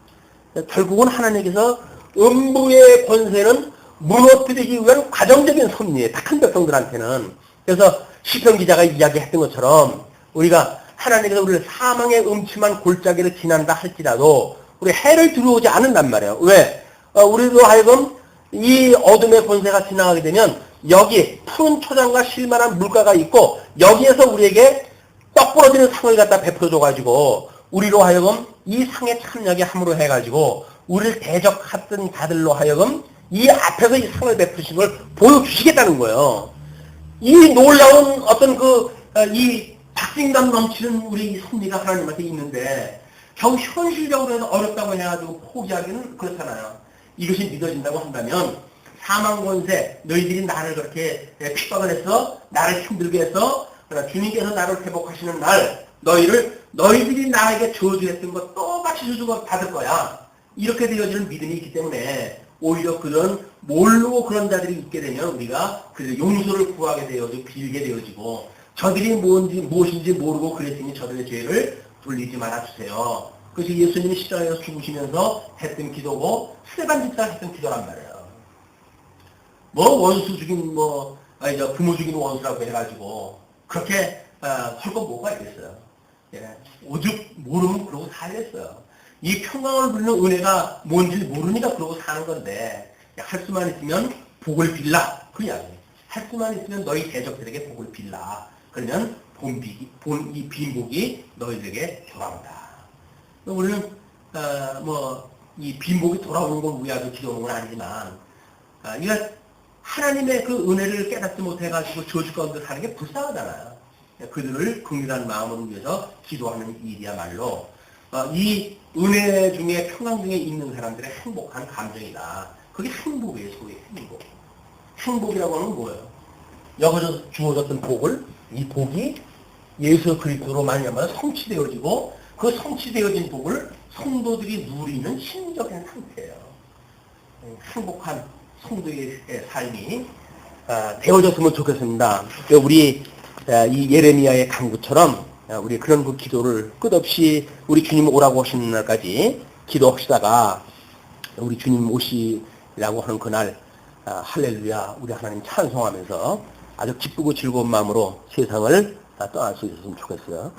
결국은 하나님께서 음부의 권세는 무너뜨리기 위한 과정적인 섭리에 착한 백성들한테는. 그래서 시편 기자가 이야기했던 것처럼 우리가 하나님께서 우리를 사망의 음침한 골짜기를 지난다 할지라도 우리 해를 두려워하지 않는단 말이에요. 왜? 우리로 하여금 이 어둠의 권세가 지나가게 되면 여기 푸른 초장과 실만한 물가가 있고 여기에서 우리에게 떡 부러지는 상을 갖다 베풀어줘가지고 우리로 하여금 이 상에 참여하게 함으로 해가지고 우리를 대적했던 자들로 하여금 이 앞에서 이 상을 베푸신 걸 보여주시겠다는 거예요. 이 놀라운 어떤 이 박진감 넘치는 우리 섭리가 하나님한테 있는데 겨우 현실적으로 해서 어렵다고 해가지고 포기하기는 그렇잖아요. 이것이 믿어진다고 한다면 사망권세, 너희들이 나를 그렇게 핍박을 해서 나를 힘들게 해서 주님께서 나를 회복하시는 날 너희들이 나에게 저주했던 것 똑같이 저주가 받을 거야. 이렇게 되어지는 믿음이 있기 때문에 오히려 모르고 그런 자들이 있게 되면 우리가 그래서 용서를 구하게 되어지고 빌게 되어지고 저들이 무엇인지 모르고 그랬으니 저들의 죄를 돌리지 말아주세요. 그것이 예수님이 십자가에서 죽으시면서 했던 기도고 스데반 집사가 했던 기도란 말이에요. 원수 죽인 부모 죽인 원수라고 해가지고 그렇게 할 건 뭐가 있겠어요. 오죽 모르면 그러고 살겠어요. 이 평강을 부르는 은혜가 뭔지 모르니까 그러고 사는 건데 할 수만 있으면 복을 빌라 그 이야기예요. 할 수만 있으면 너희 대적들에게 복을 빌라. 그러면 이 빈복이 너희들에게 돌아온다. 우리는 이 빈복이 돌아오는 걸 위해서 기도하는 건 아니지만, 이가 하나님의 그 은혜를 깨닫지 못해가지고 저주 가운데 사는 게 불쌍하잖아요. 그들을 긍휼한 마음을 위해서 기도하는 일이야말로 이 은혜 중에 평강 중에 있는 사람들의 행복한 감정이다. 그게 행복이에요, 소위 행복. 행복이라고 하는 건 뭐예요? 여기서 주어졌던 복을, 이 복이 예수 그리스도로 말미암아 성취되어지고 그 성취되어진 복을 성도들이 누리는 심적인 상태예요. 행복한 성도의 삶이 되어졌으면 좋겠습니다. 우리 이 예레미야의 간구처럼 우리 그런 그 기도를 끝없이 우리 주님 오라고 하시는 날까지 기도하시다가 우리 주님 오시라고 하는 그날 할렐루야 우리 하나님 찬송하면서 아주 기쁘고 즐거운 마음으로 세상을 떠날 수 있었으면 좋겠어요.